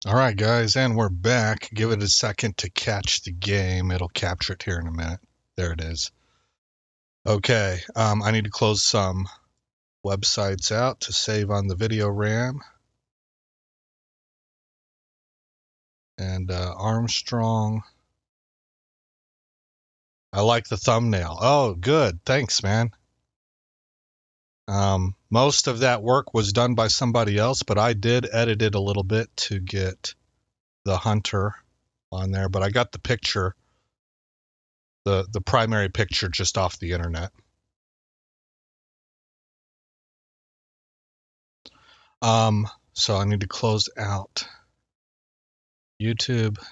All right, guys, and we're back. Give it a second to catch the game. It'll capture it here in a minute. There it is. Okay, I need to close some websites out to save on the video RAM. And Armstrong. I like the thumbnail. Oh, good. Thanks, man. Most of that work was done by somebody else, but I did edit it a little bit to get the hunter on there. But I got the picture, the primary picture, just off the internet. So I need to close out YouTube.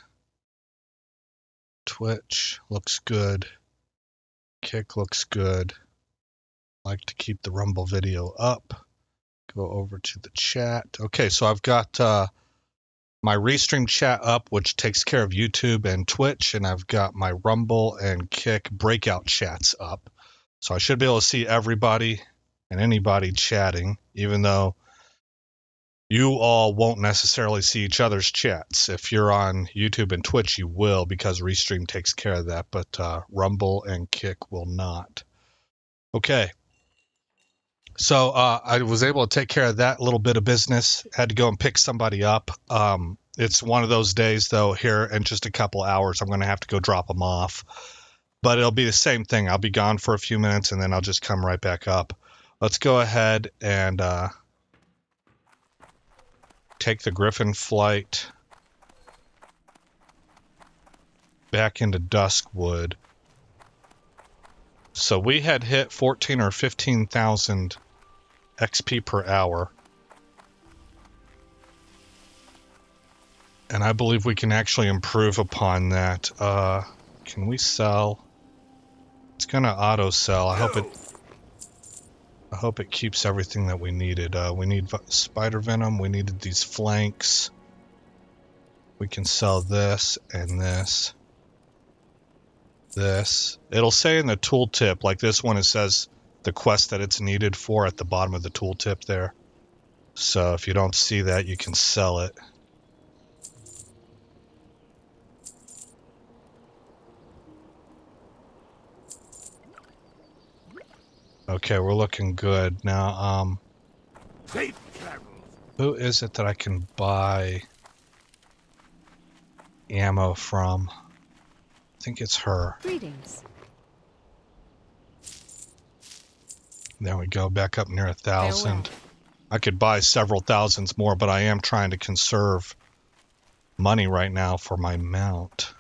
Twitch looks good. Kick looks good. Like to keep the Rumble video up. Go over to the chat. Okay, so I've got my Restream chat up, which takes care of YouTube and Twitch, and I've got my Rumble and Kick breakout chats up. So I should be able to see everybody and anybody chatting, even though you all won't necessarily see each other's chats. If you're on YouTube and Twitch, you will, because Restream takes care of that, but Rumble and Kick will not. Okay. So I was able to take care of that little bit of business. Had to go and pick somebody up. It's one of those days, though, here in just a couple hours. I'm going to have to go drop them off. But it'll be the same thing. I'll be gone for a few minutes, and then I'll just come right back up. Let's go ahead and take the Griffin flight back into Duskwood. So we had hit 14 or 15,000 XP per hour. And I believe we can actually improve upon that. Can we sell? It's going to auto sell. I hope it keeps everything that we needed. We need spider venom. We needed these flanks. We can sell this and this. This. It'll say in the tooltip, like this one, it says the quest that it's needed for at the bottom of the tooltip there. So if you don't see that, you can sell it. Okay, we're looking good. Now, Safe travels. who is it that I can buy ammo from? I think it's her. Greetings. There we go, back up near 1,000. Farewell. I could buy several thousands more, but I am trying to conserve money right now for my mount.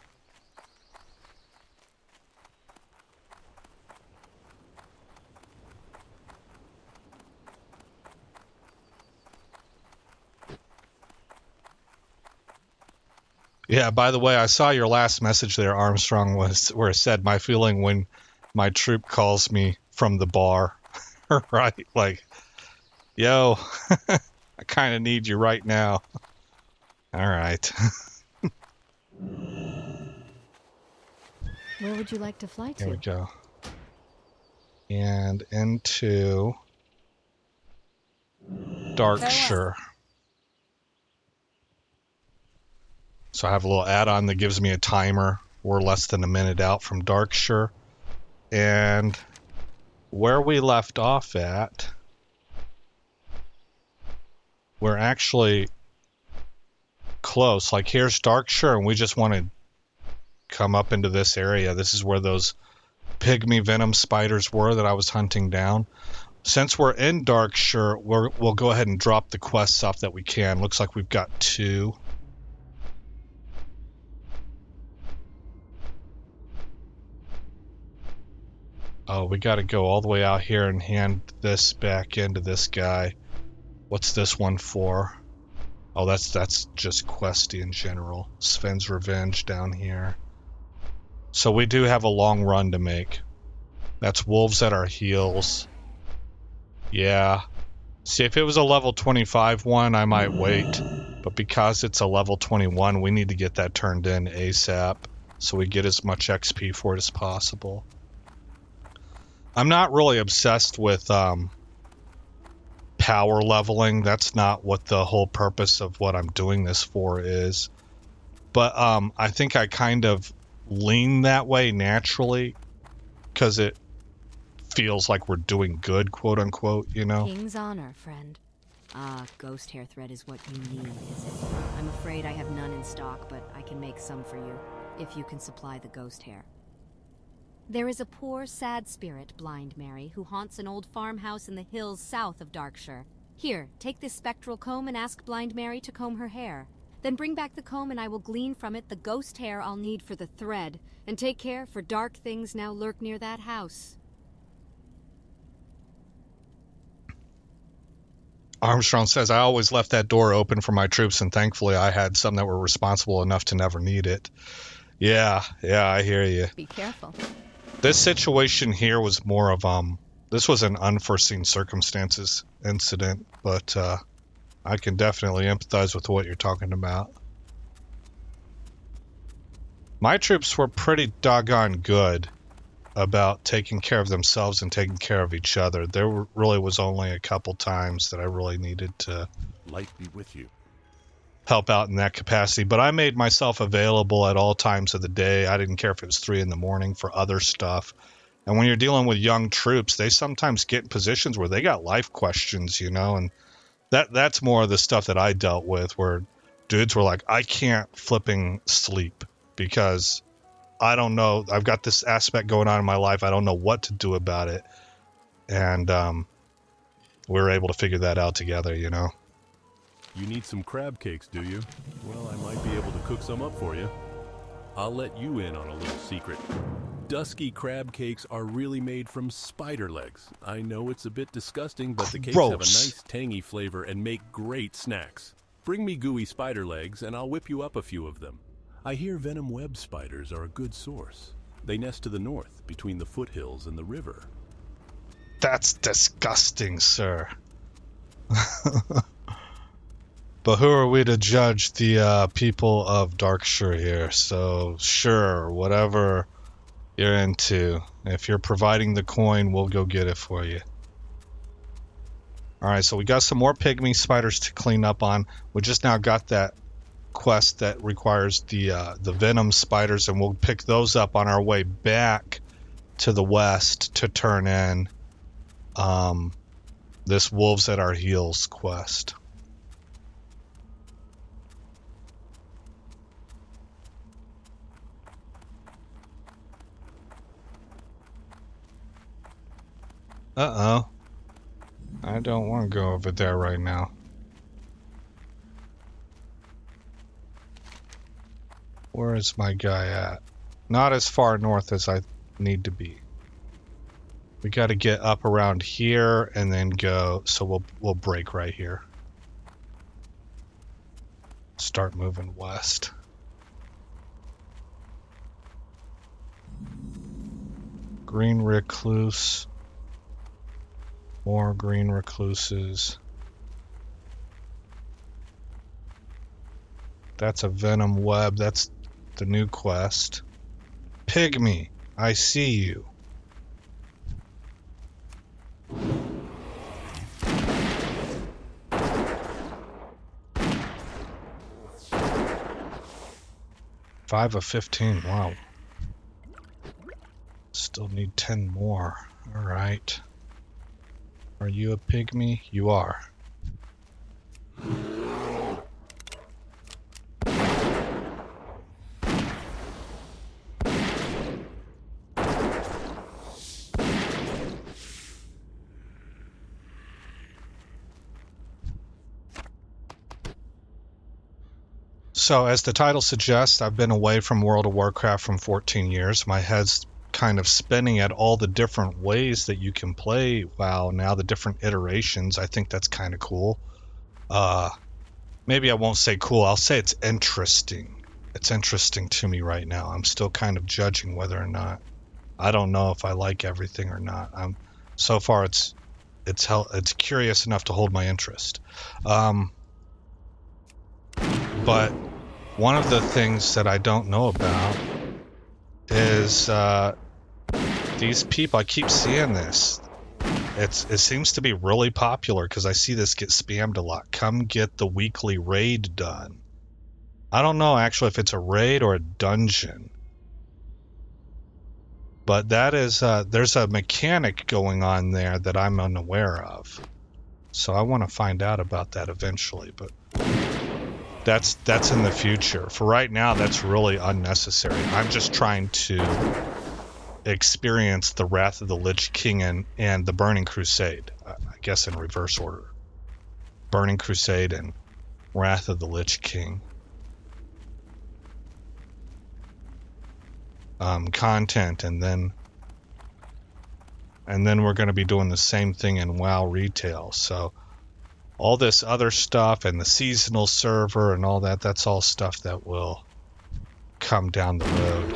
Yeah, by the way, I saw your last message there, Armstrong, was where it said my feeling when my troop calls me from the bar. Right? Like, yo, I kind of need you right now. All right. Where would you like to fly to? Here we go. And into Darkshire. So I have a little add-on that gives me a timer. We're less than a minute out from Darkshire. And where we left off at, we're actually close. Like, here's Darkshire, and we just want to come up into this area. This is where those pygmy venom spiders were that I was hunting down. Since we're in Darkshire, we'll go ahead and drop the quests off that we can. Looks like we've got 2. Oh, we got to go all the way out here and hand this back into this guy. What's this one for? Oh, that's just questy in general. Sven's Revenge down here. So we do have a long run to make. That's wolves at our heels. Yeah. See, if it was a level 25 one, I might wait. But because it's a level 21, we need to get that turned in ASAP so we get as much XP for it as possible. I'm not really obsessed with power leveling. That's not what the whole purpose of what I'm doing this for is. But I think I kind of lean that way naturally because it feels like we're doing good, quote unquote, you know? King's honor, friend. Ah, ghost hair thread is what you need, is it? I'm afraid I have none in stock, but I can make some for you, if you can supply the ghost hair. There is a poor, sad spirit, Blind Mary, who haunts an old farmhouse in the hills south of Darkshire. Here, take this spectral comb and ask Blind Mary to comb her hair. Then bring back the comb and I will glean from it the ghost hair I'll need for the thread. And take care, for dark things now lurk near that house. Armstrong says, I always left that door open for my troops, and thankfully I had some that were responsible enough to never need it. Yeah, I hear you. Be careful. This situation here was more of, this was an unforeseen circumstances incident, but I can definitely empathize with what you're talking about. My troops were pretty doggone good about taking care of themselves and taking care of each other. There really was only a couple times that I really needed to Light be with you. help out in that capacity, but I made myself available at all times of the day. I didn't care if it was 3 in the morning for other stuff. And when you're dealing with young troops, they sometimes get in positions where they got life questions, you know, and that's more of the stuff that I dealt with, where dudes were like, I can't flipping sleep because I don't know. I've got this aspect going on in my life. I don't know what to do about it. And we were able to figure that out together, you know. You need some crab cakes, do you? Well, I might be able to cook some up for you. I'll let you in on a little secret. Dusky crab cakes are really made from spider legs. I know it's a bit disgusting, but the cakes have a nice tangy flavor and make great snacks. Bring me gooey spider legs and I'll whip you up a few of them. I hear venom web spiders are a good source. They nest to the north, between the foothills and the river. That's disgusting, sir. But who are we to judge the people of Darkshire here? So, sure, whatever you're into. If you're providing the coin, we'll go get it for you. Alright, so we got some more pygmy spiders to clean up on. We just now got that quest that requires the venom spiders, and we'll pick those up on our way back to the west to turn in. this Wolves at Our Heels quest. Uh-oh. I don't want to go over there right now. Where is my guy at? Not as far north as I need to be. We got to get up around here and then go, so we'll break right here. Start moving west. Green recluse. More green recluses. That's a venom web. That's the new quest. Pygmy, I see you. Five of 15, wow. Still need 10 more. All right. Are you a pygmy? You are. So, as the title suggests, I've been away from World of Warcraft for 14 years. My head's kind of spinning at all the different ways that you can play WoW now, the different iterations. I think that's kind of cool. Maybe I won't say cool, I'll say it's interesting. It's interesting to me right now. I'm still kind of judging whether or not. I don't know if I like everything or not. So far it's curious enough to hold my interest. But one of the things that I don't know about is these people. I keep seeing this. It seems to be really popular because I see this get spammed a lot. Come get the weekly raid done. I don't know actually if it's a raid or a dungeon. But that is, there's a mechanic going on there that I'm unaware of. So I want to find out about that eventually, but that's in the future. For right now, that's really unnecessary. I'm just trying to experience the Wrath of the Lich King and the Burning Crusade. I guess in reverse order. Burning Crusade and Wrath of the Lich King. Content, and then we're going to be doing the same thing in WoW retail. So all this other stuff and the seasonal server and all that, that's all stuff that will come down the road.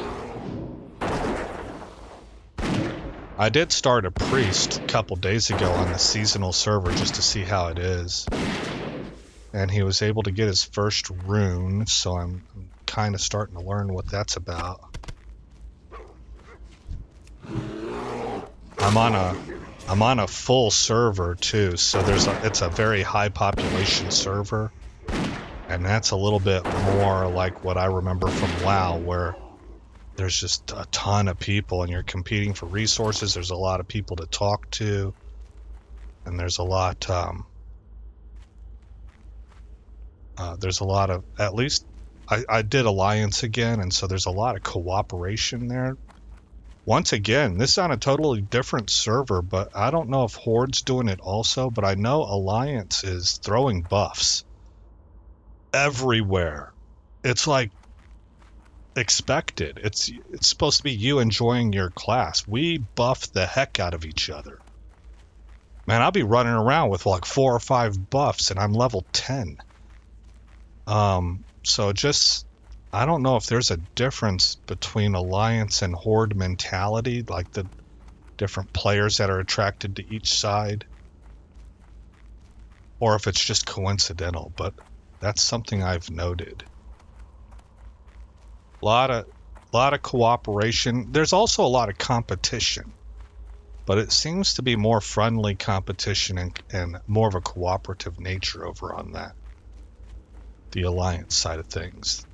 I did start a priest a couple days ago on the seasonal server just to see how it is, and he was able to get his first rune, so I'm kind of starting to learn what that's about. I'm on a full server too, so it's a very high population server, and that's a little bit more like what I remember from WoW, where there's just a ton of people and you're competing for resources. There's a lot of people to talk to, and there's a lot of, at least I did Alliance again, and so there's a lot of cooperation there. Once again, this is on a totally different server, but I don't know if Horde's doing it also, but I know Alliance is throwing buffs everywhere. It's like expected. It's supposed to be you enjoying your class. We buff the heck out of each other. Man, I'll be running around with like 4 or 5 buffs and I'm level 10. So just, I don't know if there's a difference between Alliance and Horde mentality, like the different players that are attracted to each side, or if it's just coincidental, but that's something I've noted. A lot of cooperation. There's also a lot of competition, but it seems to be more friendly competition and more of a cooperative nature over on the Alliance side of things.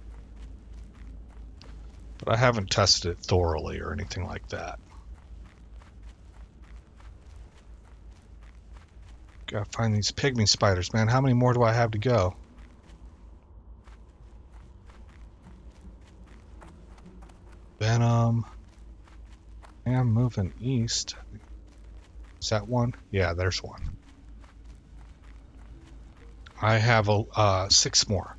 But I haven't tested it thoroughly or anything like that. Gotta find these pygmy spiders, man. How many more do I have to go? Venom. I'm moving east. Is that one? Yeah, there's one. I have 6 more.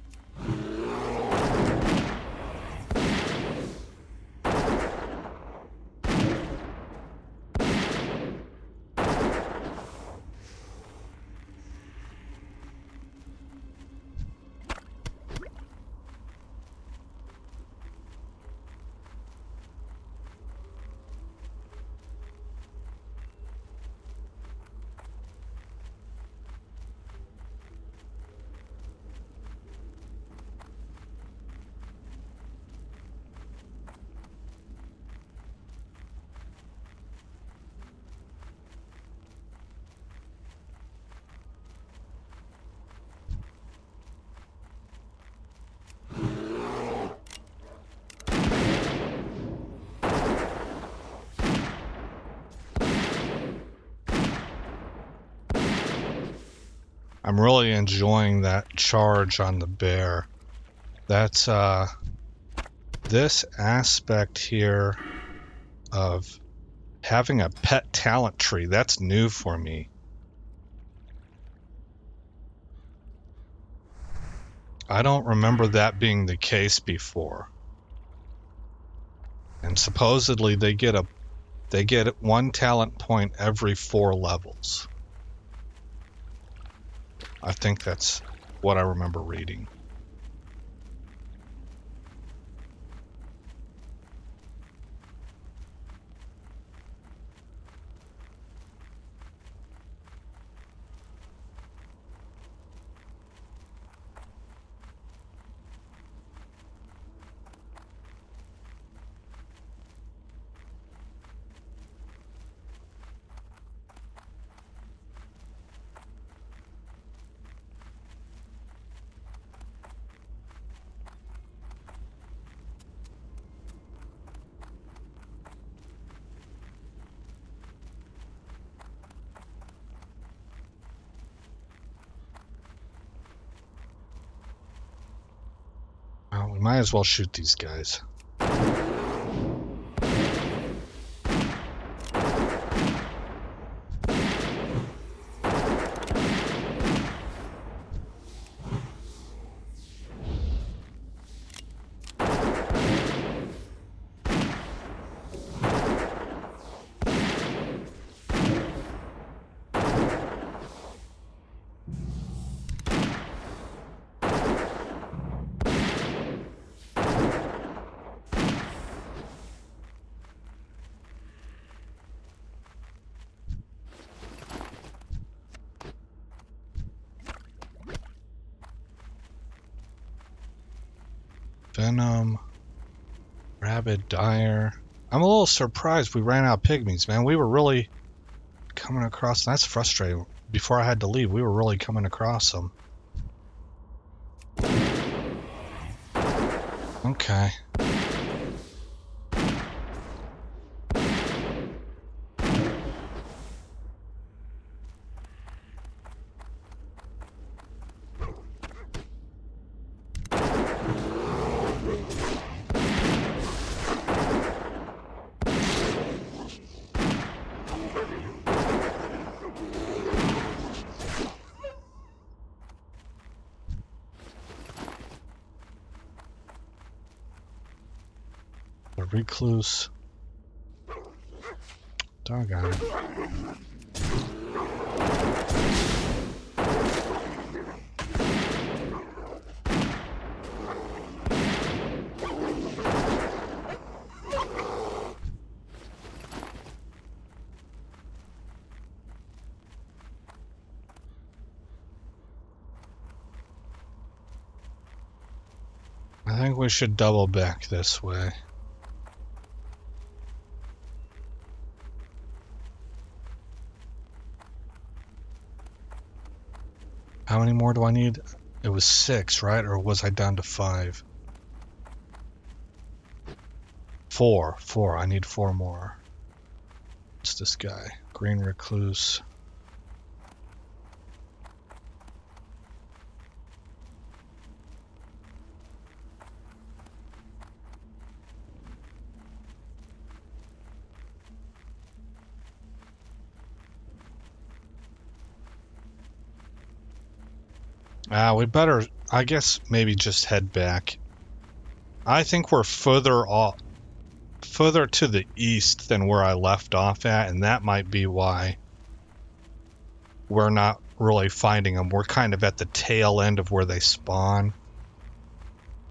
I'm really enjoying that charge on the bear. That's this aspect here of having a pet talent tree. That's new for me. I don't remember that being the case before. And supposedly they get 1 talent point every 4 levels. I think that's what I remember reading. Well, we might as well shoot these guys. Venom, Rabid Dire. I'm a little surprised we ran out of pygmies, man. We were really coming across. That's frustrating. Before I had to leave, we were really coming across them. Okay. The recluse. Doggone it. I think we should double back this way. How many more do I need? It was 6, right? Or was I down to 5? 4. 4. I need 4 more. What's this guy? Green recluse. We better, I guess, maybe just head back. I think we're further to the east than where I left off at, and that might be why we're not really finding them. We're kind of at the tail end of where they spawn.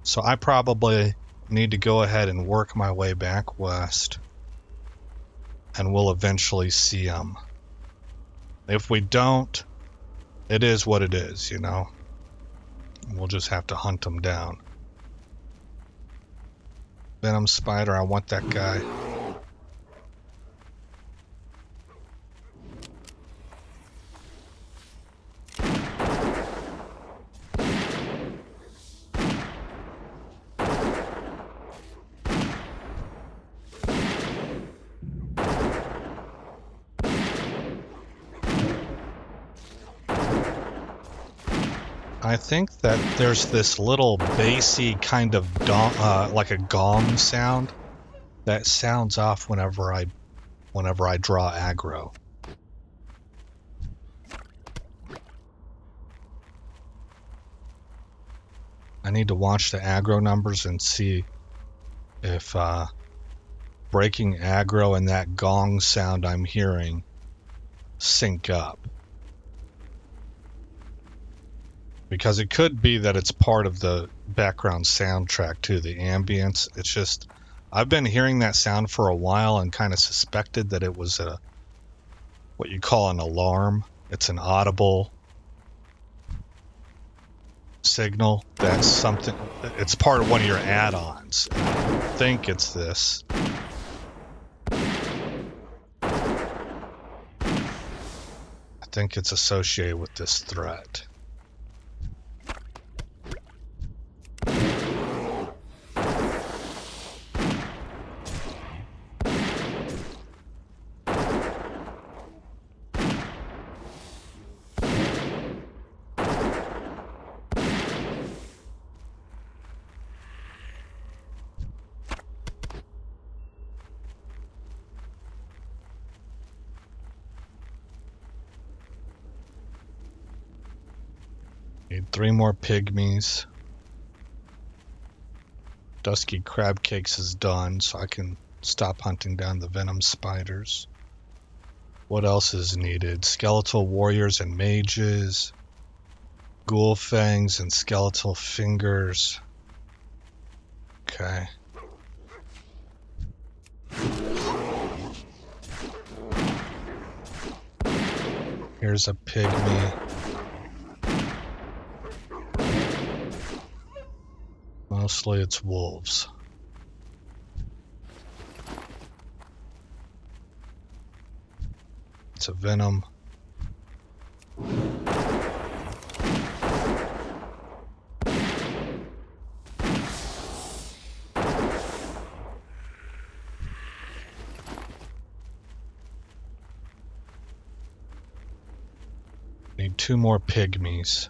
So I probably need to go ahead and work my way back west, and we'll eventually see them. If we don't, it is what it is, you know? We'll just have to hunt them down. Venom spider, I want that guy. I think that there's this little bassy kind of like a gong sound that sounds off whenever I draw aggro. I need to watch the aggro numbers and see if breaking aggro and that gong sound I'm hearing sync up. Because it could be that it's part of the background soundtrack too, the ambience. It's just, I've been hearing that sound for a while and kind of suspected that it was what you call an alarm. It's an audible signal. That's something, it's part of one of your add-ons. I think it's this. I think it's associated with this threat. Need 3 more pygmies. Dusky crab cakes is done, so I can stop hunting down the venom spiders. What else is needed? Skeletal warriors and mages. Ghoul fangs and skeletal fingers. Okay. Here's a pygmy. Mostly it's wolves. It's a venom. Need 2 more pygmies.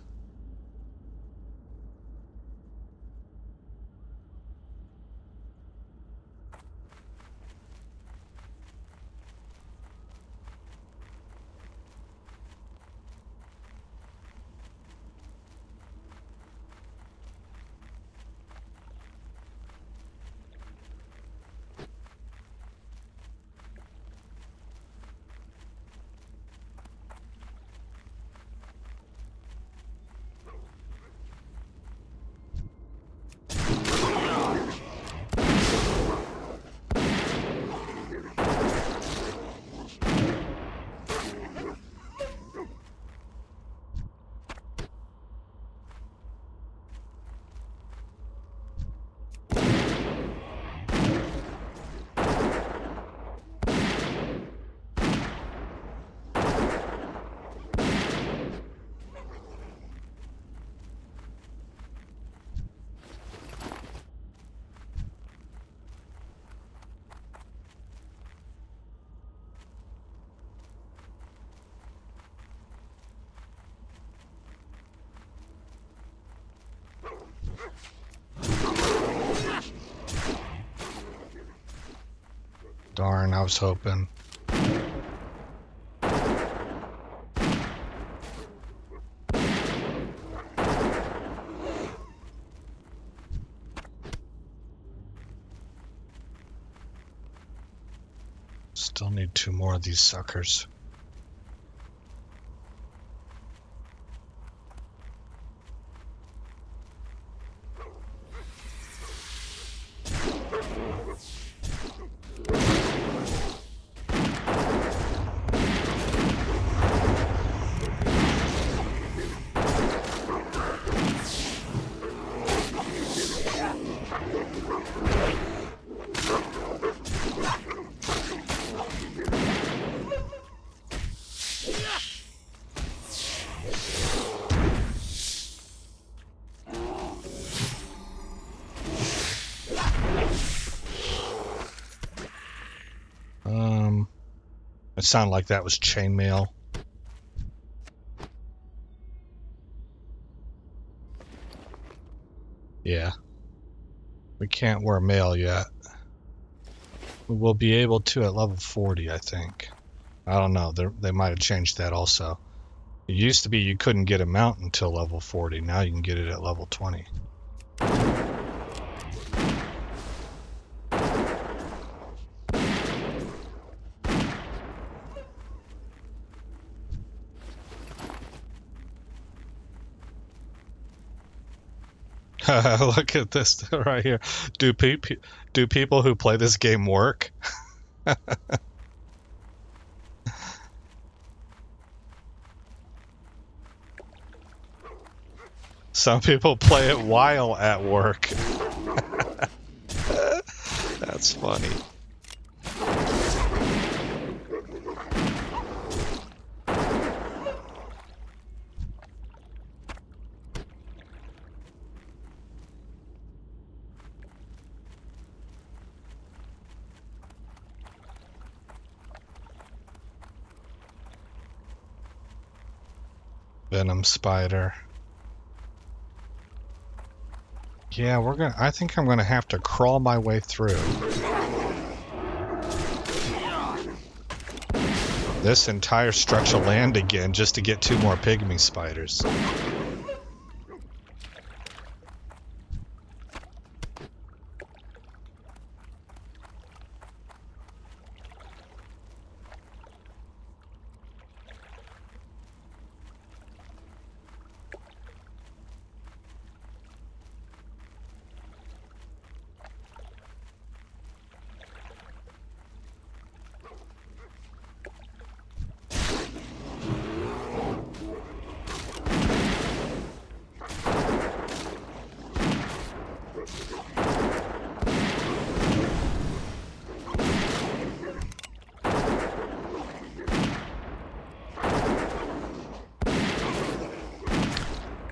Darn, I was hoping. Still need 2 more of these suckers. It sounded like that was chainmail. Yeah. We can't wear mail yet. We will be able to at level 40, I think. I don't know. They might have changed that also. It used to be you couldn't get a mount until level 40. Now you can get it at level 20. Look at this right here. Do people who play this game work? Some people play it while at work. That's funny. Venom spider. Yeah, I think I'm gonna have to crawl my way through this entire stretch of land again just to get 2 more pygmy spiders.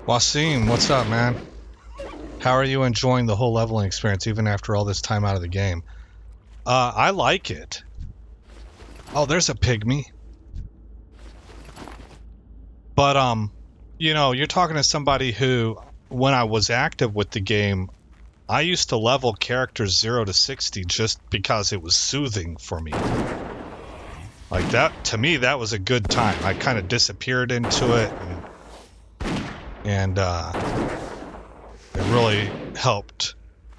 Wasim, what's up, man? How are you enjoying the whole leveling experience even after all this time out of the game? I like it. Oh, there's a pygmy. But, you know, you're talking to somebody who, when I was active with the game, I used to level characters 0 to 60 just because it was soothing for me. Like that, to me, that was a good time. I kind of disappeared into it, and it really helped.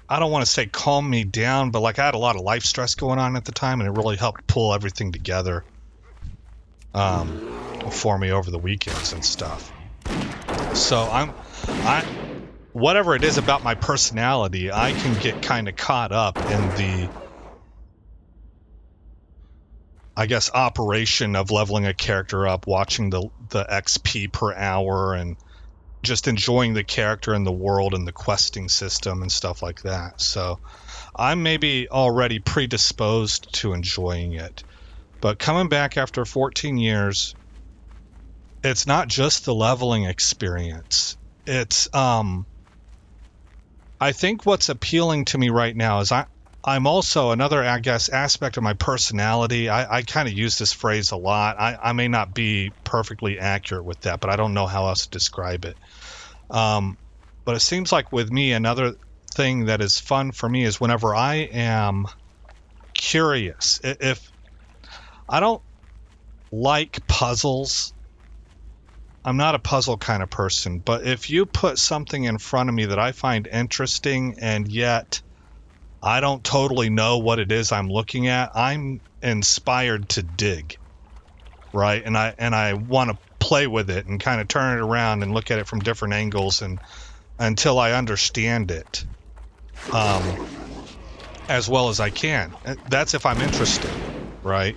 I don't want to say calm me down, but like I had a lot of life stress going on at the time, and it really helped pull everything together for me over the weekends and stuff. So whatever it is about my personality, I can get kind of caught up in the, I guess, operation of leveling a character up, watching the XP per hour, and just enjoying the character and the world and the questing system and stuff like that. So I'm maybe already predisposed to enjoying it. But coming back after 14 years, it's not just the leveling experience. It's, I think what's appealing to me right now is I'm also another, I guess, aspect of my personality. I kind of use this phrase a lot. I may not be perfectly accurate with that, but I don't know how else to describe it. But it seems like with me, another thing that is fun for me is whenever I am curious. If I don't like puzzles, I'm not a puzzle kind of person, but if you put something in front of me that I find interesting and yet I don't totally know what it is I'm looking at. I'm inspired to dig, right? And I want to play with it and kind of turn it around and look at it from different angles and until I understand it as well as I can. That's if I'm interested, right?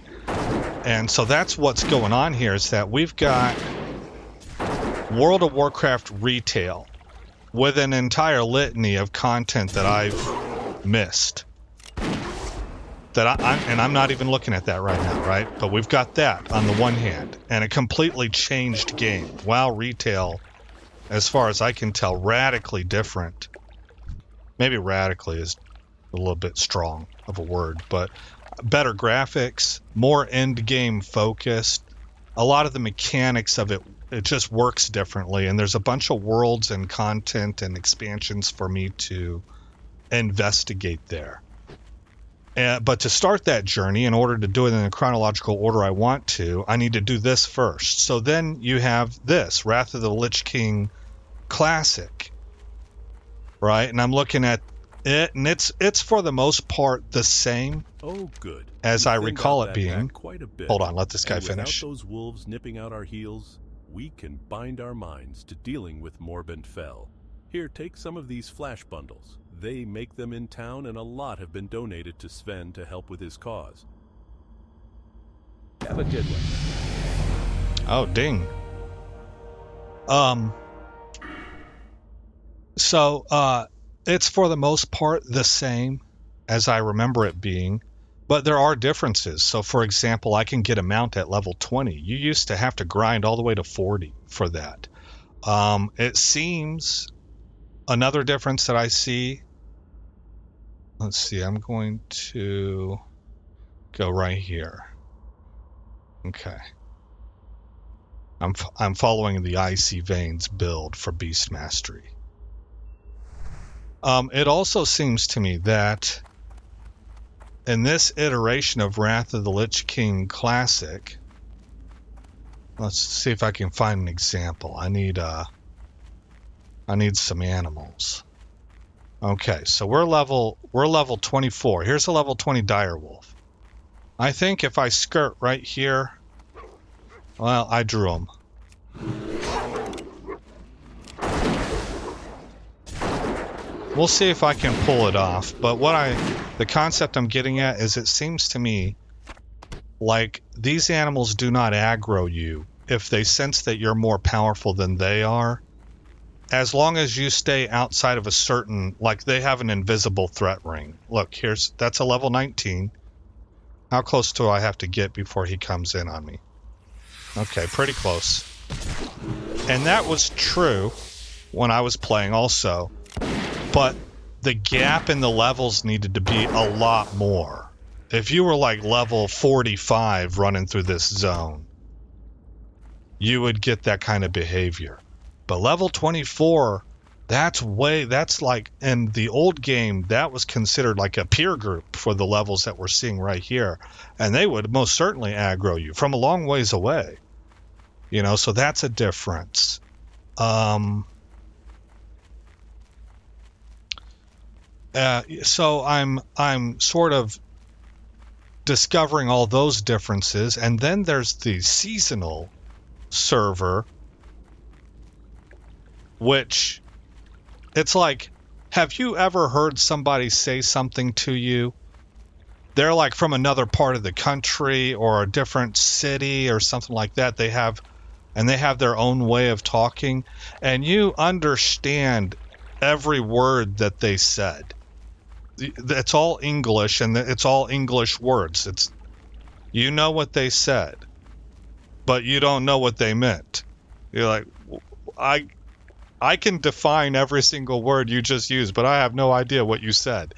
And so that's what's going on here, is that we've got World of Warcraft retail with an entire litany of content that I've missed. That I'm not even looking at that right now, right? But we've got that on the one hand, and a completely changed game. WoW retail, as far as I can tell, radically different. Maybe radically is a little bit strong of a word, but better graphics, more end game focused. A lot of the mechanics of it just works differently, and there's a bunch of worlds and content and expansions for me to investigate there. But to start that journey, in order to do it in the chronological order I want to, I need to do this first. So then you have this, Wrath of the Lich King Classic, right? And I'm looking at it, and it's for the most part the same. Oh, good. As I recall it being. Quite a bit. Hold on, let this guy finish. Without those wolves nipping out our heels, we can bind our minds to dealing with Morbent Fell. Here, take some of these flash bundles. They make them in town, and a lot have been donated to Sven to help with his cause. Have a good one. Oh, ding. So, it's for the most part the same as I remember it being, but there are differences. So, for example, I can get a mount at level 20. You used to have to grind all the way to 40 for that. It seems another difference that I see. Let's see, I'm going to go right here. Okay. I'm following the Icy Veins build for Beast Mastery. It also seems to me that in this iteration of Wrath of the Lich King Classic, let's see if I can find an example. I need some animals. Okay, so we're level 24. Here's a level 20 direwolf. I think if I skirt right here, well, I drew him. We'll see if I can pull it off, but the concept I'm getting at is it seems to me like these animals do not aggro you if they sense that you're more powerful than they are. As long as you stay outside of a certain, like they have an invisible threat ring. Look, that's a level 19. How close do I have to get before he comes in on me? Okay, pretty close. And that was true when I was playing also. But the gap in the levels needed to be a lot more. If you were like level 45 running through this zone, you would get that kind of behavior. But level 24, that's like, in the old game, that was considered like a peer group for the levels that we're seeing right here. And they would most certainly aggro you from a long ways away. You know, so that's a difference. So I'm sort of discovering all those differences. And then there's the seasonal server, which it's like, have you ever heard somebody say something to you? They're like from another part of the country or a different city or something like that. They have their own way of talking, and you understand every word that they said. It's all English, and it's all English words. You know what they said, but you don't know what they meant. You're like, I can define every single word you just used, but I have no idea what you said.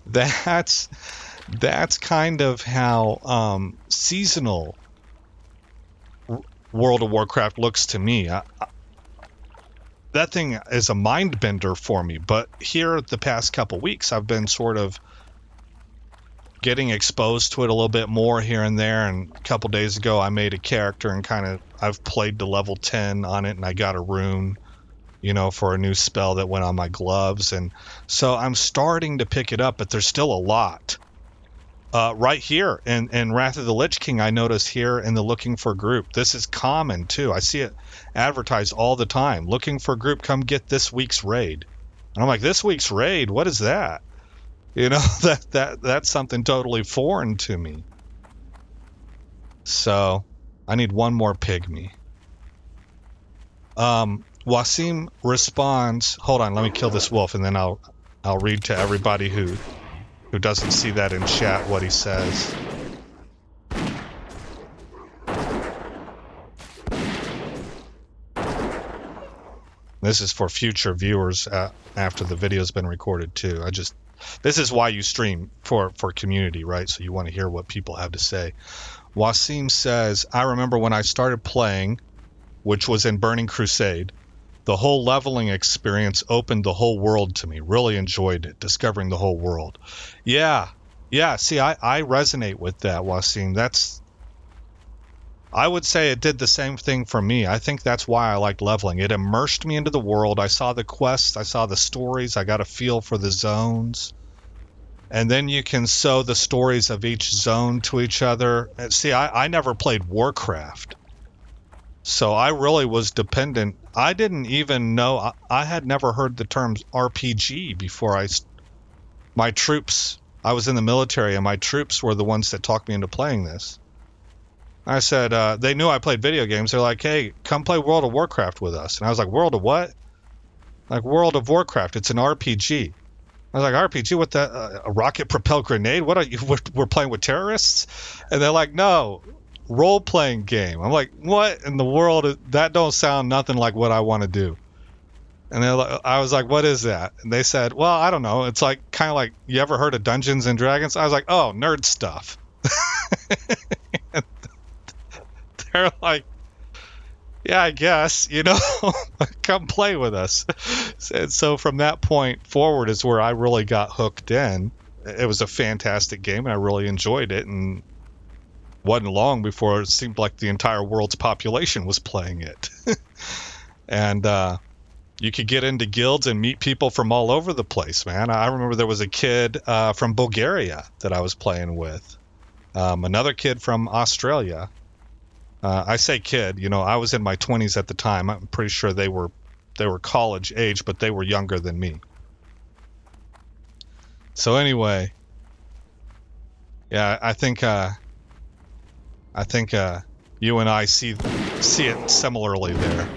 That's kind of how seasonal World of Warcraft looks to me. That thing is a mind bender for me, but here the past couple weeks I've been sort of getting exposed to it a little bit more here and there, and a couple days ago I made a character and I've played to level 10 on it, and I got a rune, you know, for a new spell that went on my gloves. And so I'm starting to pick it up, but there's still a lot. Right here in Wrath of the Lich King, I notice here in the looking for group. This is common too. I see it advertised all the time. Looking for group, come get this week's raid. And I'm like, this week's raid? What is that? You know, that's something totally foreign to me. So I need one more pygmy. Wasim responds, hold on, let me kill this wolf and then I'll read to everybody who doesn't see that in chat what he says. This is for future viewers after the video's been recorded too. This is why you stream, for community, right? So you want to hear what people have to say. Wasim says, I remember when I started playing, which was in Burning Crusade, the whole leveling experience opened the whole world to me. Really enjoyed it, discovering the whole world. Yeah. See, I resonate with that, Wasim. I would say it did the same thing for me. I think that's why I liked leveling. It immersed me into the world. I saw the quests. I saw the stories. I got a feel for the zones. And then you can sew the stories of each zone to each other. See, I never played Warcraft. So I really was dependent. I didn't even know. I had never heard the term RPG before my troops. I was in the military, and my troops were the ones that talked me into playing this. I said, they knew I played video games. They're like, hey, come play World of Warcraft with us. And I was like, World of what? Like, World of Warcraft. It's an RPG. I was like, RPG? What the? A rocket-propelled grenade? What are you? We're playing with terrorists? And they're like, no. Role-playing game. I'm like, what in the world? That don't sound nothing like what I want to do. And I was like, what is that? And they said, well, I don't know. It's like kind of like, you ever heard of Dungeons and Dragons? I was like, oh, nerd stuff. They're like, yeah, I guess, you know, come play with us. And so from that point forward is where I really got hooked in. It was a fantastic game, and I really enjoyed it. And wasn't long before it seemed like the entire world's population was playing it. And you could get into guilds and meet people from all over the place, man. I remember there was a kid from Bulgaria that I was playing with. Another kid from Australia. I say kid, you know, I was in my 20s at the time. I'm pretty sure they were college age, but they were younger than me. So anyway, yeah, I think you and I see it similarly there.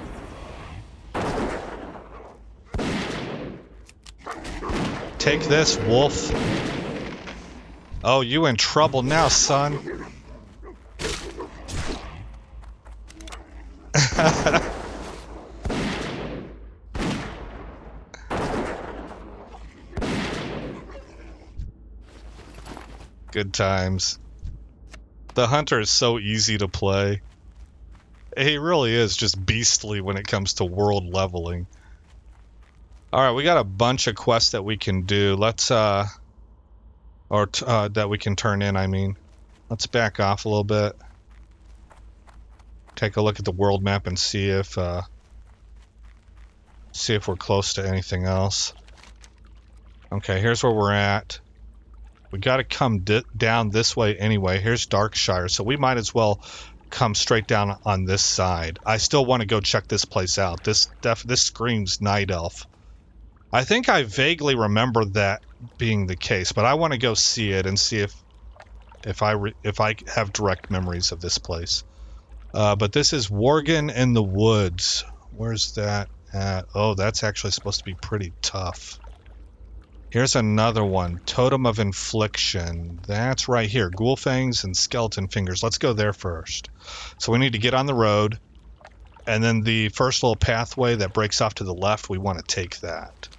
Take this, wolf. Oh, you in trouble now, son. Good times. The hunter is so easy to play. He really is just beastly when it comes to world leveling. Alright, we got a bunch of quests that we can do. Let's, that we can turn in, I mean. Let's back off a little bit. Take a look at the world map and see if we're close to anything else. Okay, here's where we're at. We got to come down this way anyway. Here's Darkshire, so we might as well come straight down on this side. I still want to go check this place out. This screams Night Elf. I think I vaguely remember that being the case, but I want to go see it and see if I have direct memories of this place. But this is Worgen in the Woods. Where's that at? Oh, that's actually supposed to be pretty tough. Here's another one. Totem of Infliction. That's right here. Ghoul Fangs and Skeleton Fingers. Let's go there first. So we need to get on the road. And then the first little pathway that breaks off to the left, we want to take that.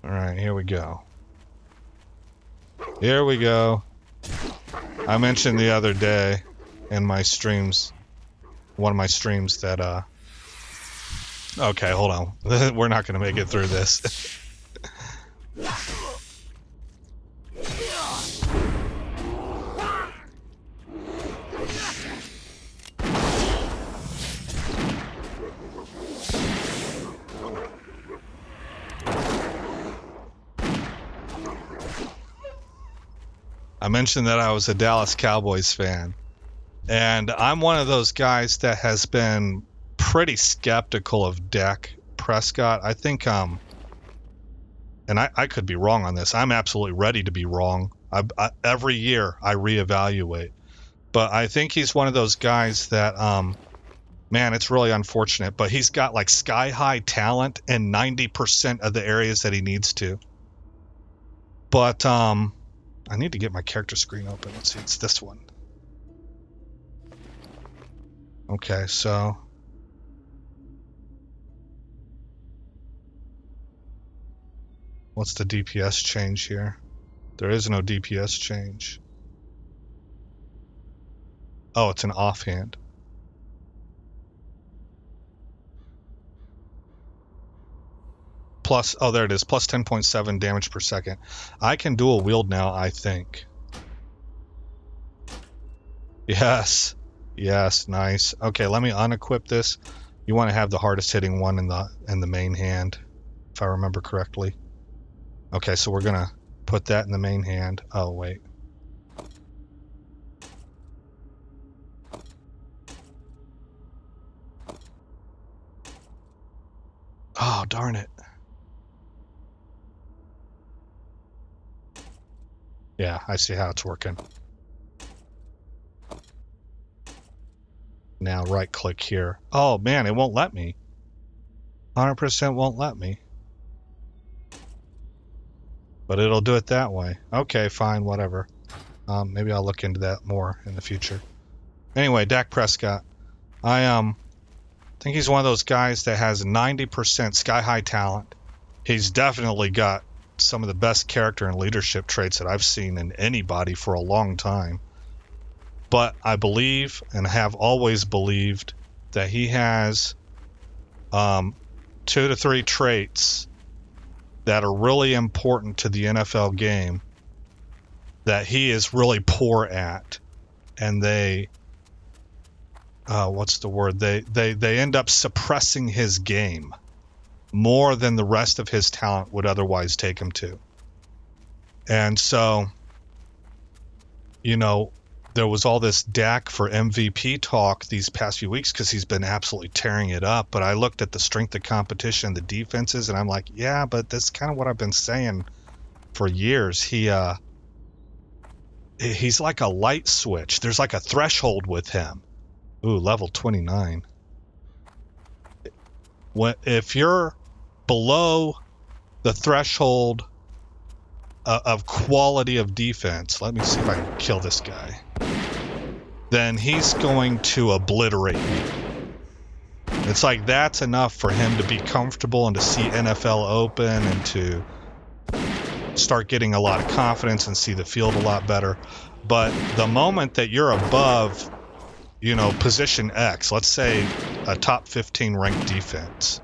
Alright, here we go. Here we go. I mentioned the other day in my streams, one of my streams that, okay, hold on. We're not going to make it through this. I mentioned that I was a Dallas Cowboys fan. And I'm one of those guys that has been pretty skeptical of Dak Prescott. I think, and I could be wrong on this. I'm absolutely ready to be wrong. Every year I reevaluate. But I think he's one of those guys that, man, it's really unfortunate. But he's got like sky-high talent in 90% of the areas that he needs to. But I need to get my character screen open. Let's see, it's this one. Okay, so what's the DPS change here? There is no DPS change. Oh, it's an offhand. Plus, oh, there it is, plus 10.7 damage per second. I can dual wield now, I think. Yes. Yes, nice. Okay, let me unequip this. You want to have the hardest hitting one in the main hand, if I remember correctly. Okay, so we're gonna put that in the main hand. Oh wait. Oh darn it. Yeah, I see how it's working. Now right click here. Oh man, it won't let me. 100% won't let me. But it'll do it that way. Okay, fine, whatever. Maybe I'll look into that more in the future. Anyway, Dak Prescott. I think he's one of those guys that has 90% sky-high talent. He's definitely got some of the best character and leadership traits that I've seen in anybody for a long time. But I believe, and have always believed, that he has 2 to 3 traits that are really important to the NFL game that he is really poor at. And they, what's the word? They end up suppressing his game more than the rest of his talent would otherwise take him to. And so, you know, there was all this Dak for MVP talk these past few weeks because he's been absolutely tearing it up. But I looked at the strength of competition, the defenses, and I'm like, yeah, but that's kind of what I've been saying for years. He's like a light switch. There's like a threshold with him. Ooh, level 29. If you're below the threshold of quality of defense, let me see if I can kill this guy, then he's going to obliterate me. It's like that's enough for him to be comfortable and to see NFL open and to start getting a lot of confidence and see the field a lot better. But the moment that you're above, you know, position X, let's say a top 15 ranked defense,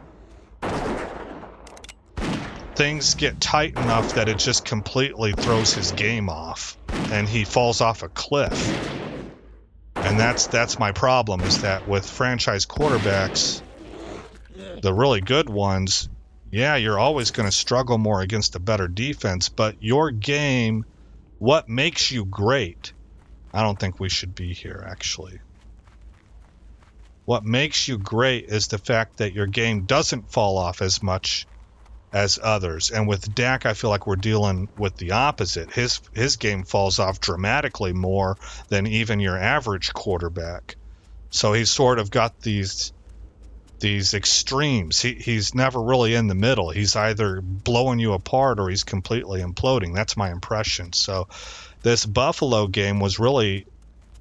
things get tight enough that it just completely throws his game off and he falls off a cliff. And that's my problem, is that with franchise quarterbacks, the really good ones, yeah, you're always going to struggle more against a better defense, but your game, what makes you great, I don't think we should be here, actually. What makes you great is the fact that your game doesn't fall off as much as others. And with Dak, I feel like we're dealing with the opposite. His game falls off dramatically more than even your average quarterback. So he's sort of got these extremes. He's never really in the middle. He's either blowing you apart or he's completely imploding. That's my impression. So this Buffalo game was really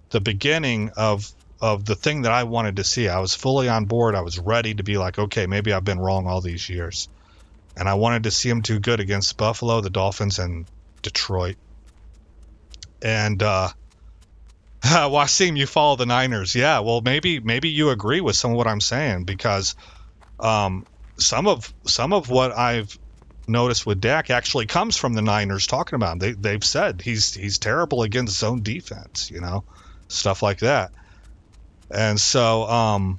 the beginning of the thing that I wanted to see. I was fully on board. I was ready to be like, okay, maybe I've been wrong all these years. And I wanted to see him do good against Buffalo, the Dolphins, and Detroit. And Wasim, you follow the Niners. Yeah, well, maybe you agree with some of what I'm saying, because some of what I've noticed with Dak actually comes from the Niners talking about him. They've said he's terrible against zone defense, you know, stuff like that. And so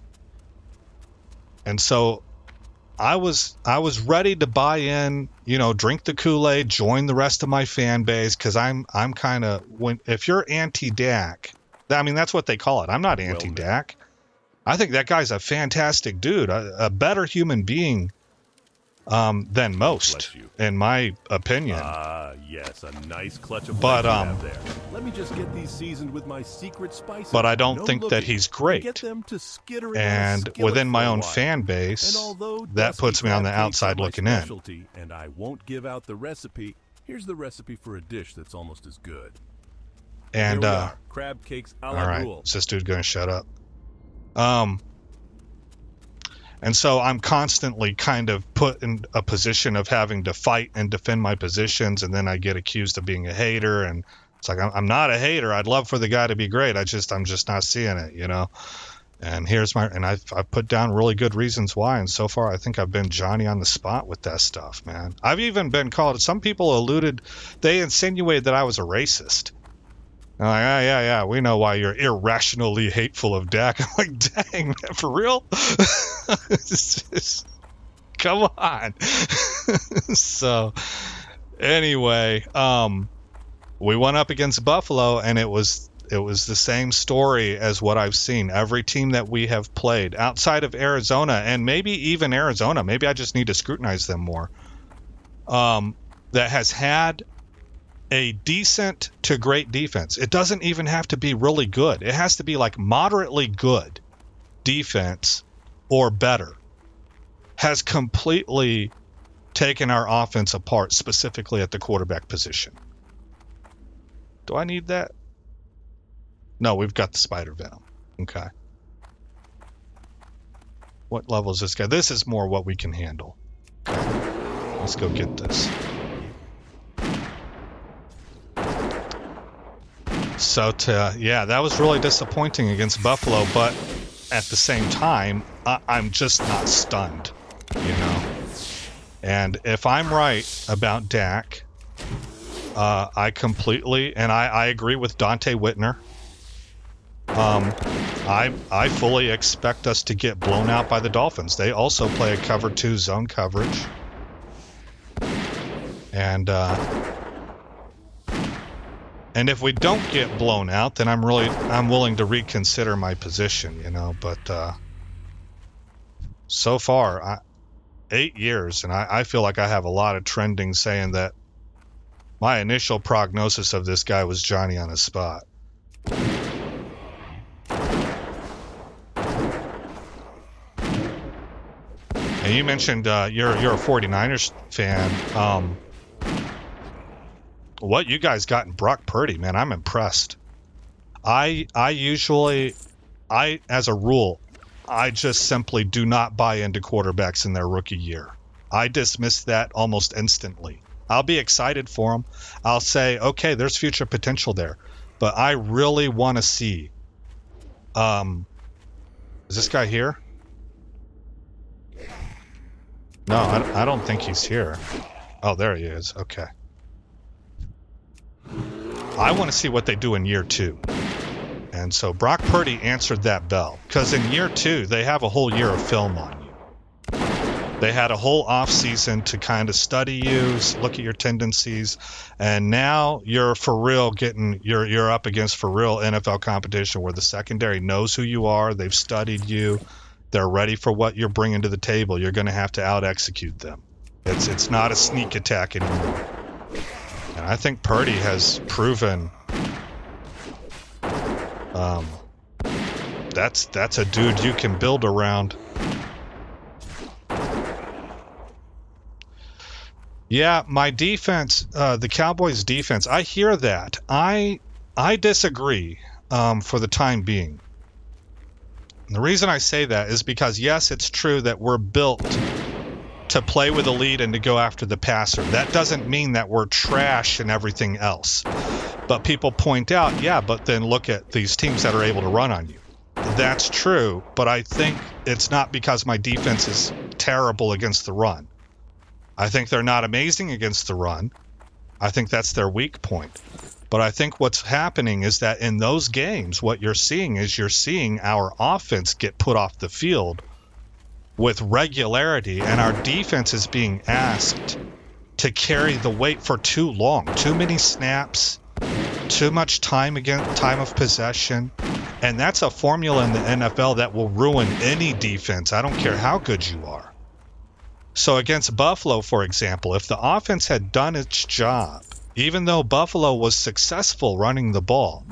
I was ready to buy in, you know, drink the Kool-Aid, join the rest of my fan base, because I'm kind of, if you're anti-Dak, I mean, that's what they call it. I'm not anti-Dak. I think that guy's a fantastic dude, a better human being than most, in my opinion. Yes, a nice clutch of but there. Let me just get these seasoned with my secret spices. But I don't think that he's great. Get them to skitter and within my own fan base, that puts me on the outside looking in. And I won't give out the recipe. Here's the recipe for a dish that's almost as good. And crab cakes a la all right, rule. is this dude gonna shut up? And so I'm constantly kind of put in a position of having to fight and defend my positions, and then I get accused of being a hater, and it's like, I'm not a hater. I'd love for the guy to be great. I'm just not seeing it, you know? And I've put down really good reasons why, and so far I think I've been Johnny on the spot with that stuff, man. I've even been called, some people they insinuated that I was a racist. I'm like, oh, yeah, we know why you're irrationally hateful of Dak. I'm like, dang, man, for real? Come on. So, anyway, we went up against Buffalo, and it was the same story as what I've seen. Every team that we have played, outside of Arizona, and maybe even Arizona, maybe I just need to scrutinize them more, that has had a decent to great defense. It doesn't even have to be really good. It has to be like moderately good defense or better. Has completely taken our offense apart, specifically at the quarterback position. Do I need that? No, we've got the spider venom. Okay. What level is this guy? This is more what we can handle. Okay. Let's go get this. So that was really disappointing against Buffalo, but at the same time, I'm just not stunned, you know. And if I'm right about Dak, I completely, and I agree with Dante Whitner. I fully expect us to get blown out by the Dolphins. They also play a cover 2 zone coverage. And if we don't get blown out, then I'm willing to reconsider my position, you know. But so far, 8 years, and I feel like I have a lot of trending saying that my initial prognosis of this guy was Johnny on the spot. And you mentioned you're a 49ers fan. What you guys got in Brock Purdy, man, I'm impressed. I as a rule, I just simply do not buy into quarterbacks in their rookie year. I dismiss that almost instantly. I'll be excited for them. I'll say, okay, there's future potential there. But I really want to see. Is this guy here? No, I don't think he's here. Oh, there he is. Okay. I want to see what they do in year 2. And so Brock Purdy answered that bell. Because in year 2, they have a whole year of film on you. They had a whole off season to kind of study you, look at your tendencies. And now you're for real you're up against for real NFL competition where the secondary knows who you are. They've studied you. They're ready for what you're bringing to the table. You're going to have to out-execute them. It's not a sneak attack anymore. And I think Purdy has proven that's a dude you can build around. Yeah, my defense, the Cowboys' defense, I hear that. I disagree for the time being. And the reason I say that is because, yes, it's true that we're built to play with a lead and to go after the passer. That doesn't mean that we're trash and everything else. But people point out, yeah, but then look at these teams that are able to run on you. That's true, but I think it's not because my defense is terrible against the run. I think they're not amazing against the run. I think that's their weak point. But I think what's happening is that in those games, what you're seeing is our offense get put off the field with regularity, and our defense is being asked to carry the weight for too long. Too many snaps, too much time of possession. And that's a formula in the NFL that will ruin any defense. I don't care how good you are. So against Buffalo, for example, if the offense had done its job, even though Buffalo was successful running the ball,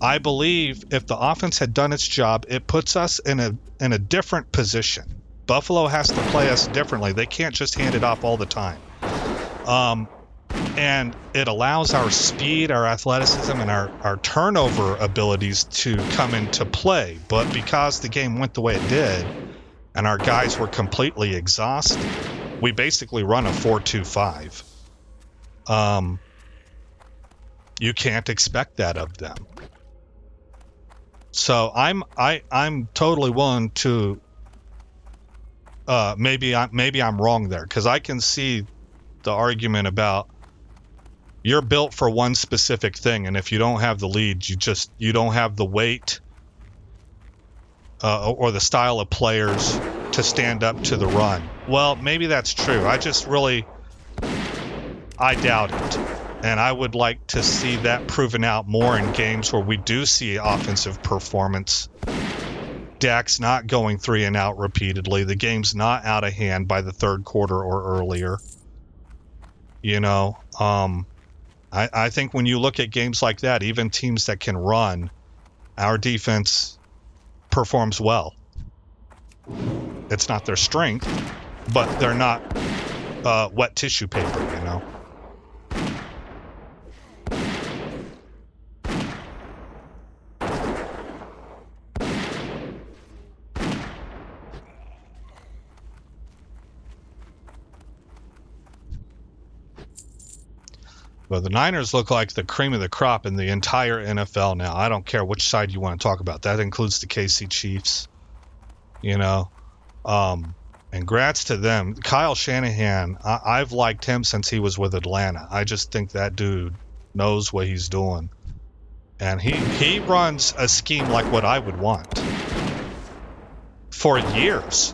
I believe if the offense had done its job, it puts us in a different position. Buffalo has to play us differently. They can't just hand it off all the time. And it allows our speed, our athleticism, and our turnover abilities to come into play. But because the game went the way it did, and our guys were completely exhausted, we basically run a 4-2-5. You can't expect that of them. So I'm totally willing to maybe I'm wrong there, because I can see the argument about you're built for one specific thing, and if you don't have the lead, you don't have the weight or the style of players to stand up to the run. Well, maybe that's true. I doubt it. And I would like to see that proven out more in games where we do see offensive performance. Dak's not going 3 and out repeatedly. The game's not out of hand by the third quarter or earlier. You know, I think when you look at games like that, even teams that can run, our defense performs well. It's not their strength, but they're not wet tissue paper, you know. But the Niners look like the cream of the crop in the entire NFL now. I don't care which side you want to talk about. That includes the KC Chiefs, you know. And grats to them. Kyle Shanahan, I've liked him since he was with Atlanta. I just think that dude knows what he's doing. And he runs a scheme like what I would want. For years.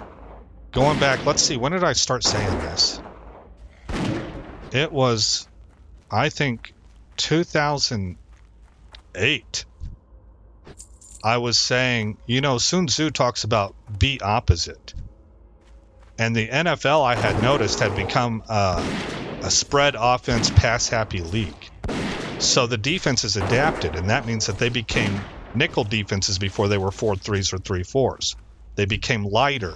Going back, let's see, when did I start saying this? It was, I think, 2008. I was saying, you know, Sun Tzu talks about be opposite. And the NFL, I had noticed, had become a spread offense, pass-happy league. So the defenses adapted, and that means that they became nickel defenses before they were 4-3s or 3-4s. They became lighter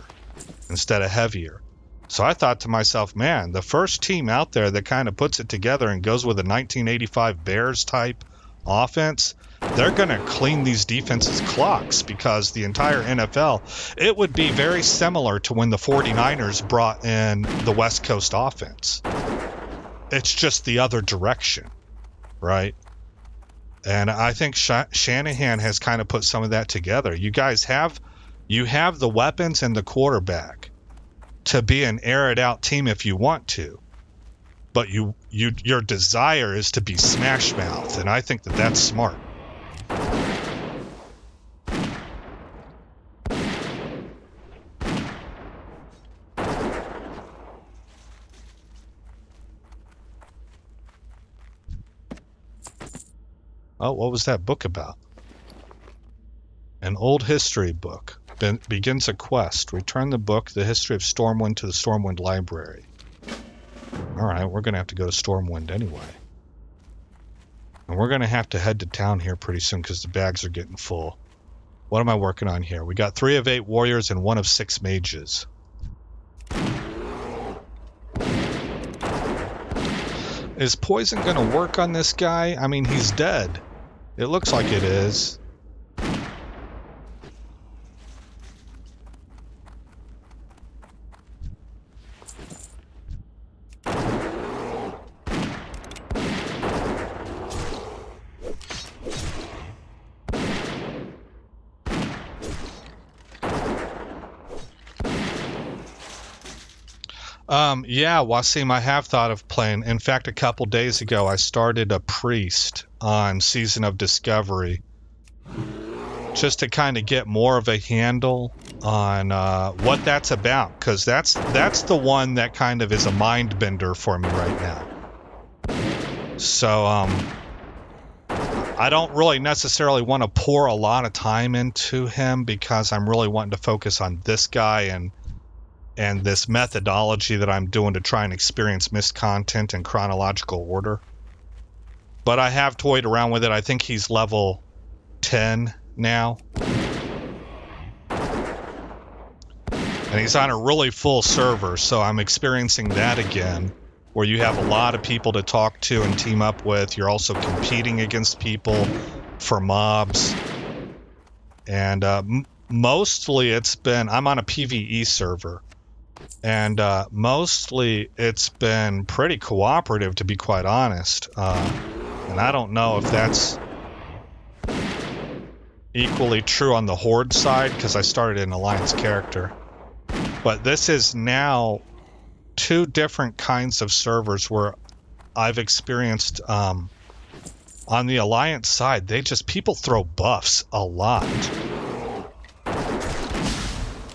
instead of heavier. So I thought to myself, man, the first team out there that kind of puts it together and goes with a 1985 Bears-type offense, they're going to clean these defenses' clocks, because the entire NFL, it would be very similar to when the 49ers brought in the West Coast offense. It's just the other direction, right? And I think Shanahan has kind of put some of that together. You guys have the weapons and the quarterback to be an air-it-out team if you want to. But your desire is to be smash mouth, and I think that that's smart. Oh, what was that book about? An old history book. Begins a quest. Return the book, The History of Stormwind, to the Stormwind Library. Alright, we're going to have to go to Stormwind anyway. And we're going to have to head to town here pretty soon because the bags are getting full. What am I working on here? We got 3 of 8 warriors and 1 of 6 mages. Is poison going to work on this guy? I mean, he's dead. It looks like it is. Yeah, Wasim, I have thought of playing. In fact, a couple days ago, I started a priest on Season of Discovery just to kind of get more of a handle on what that's about, because that's the one that kind of is a mind bender for me right now. So I don't really necessarily want to pour a lot of time into him, because I'm really wanting to focus on this guy and this methodology that I'm doing to try and experience missed content in chronological order. But I have toyed around with it. I think he's level 10 now. And he's on a really full server, so I'm experiencing that again, where you have a lot of people to talk to and team up with. You're also competing against people for mobs. And mostly it's been... I'm on a PvE server. And mostly it's been pretty cooperative, to be quite honest. And I don't know if that's equally true on the Horde side, because I started an Alliance character. But this is now 2 different kinds of servers where I've experienced, on the Alliance side, people throw buffs a lot.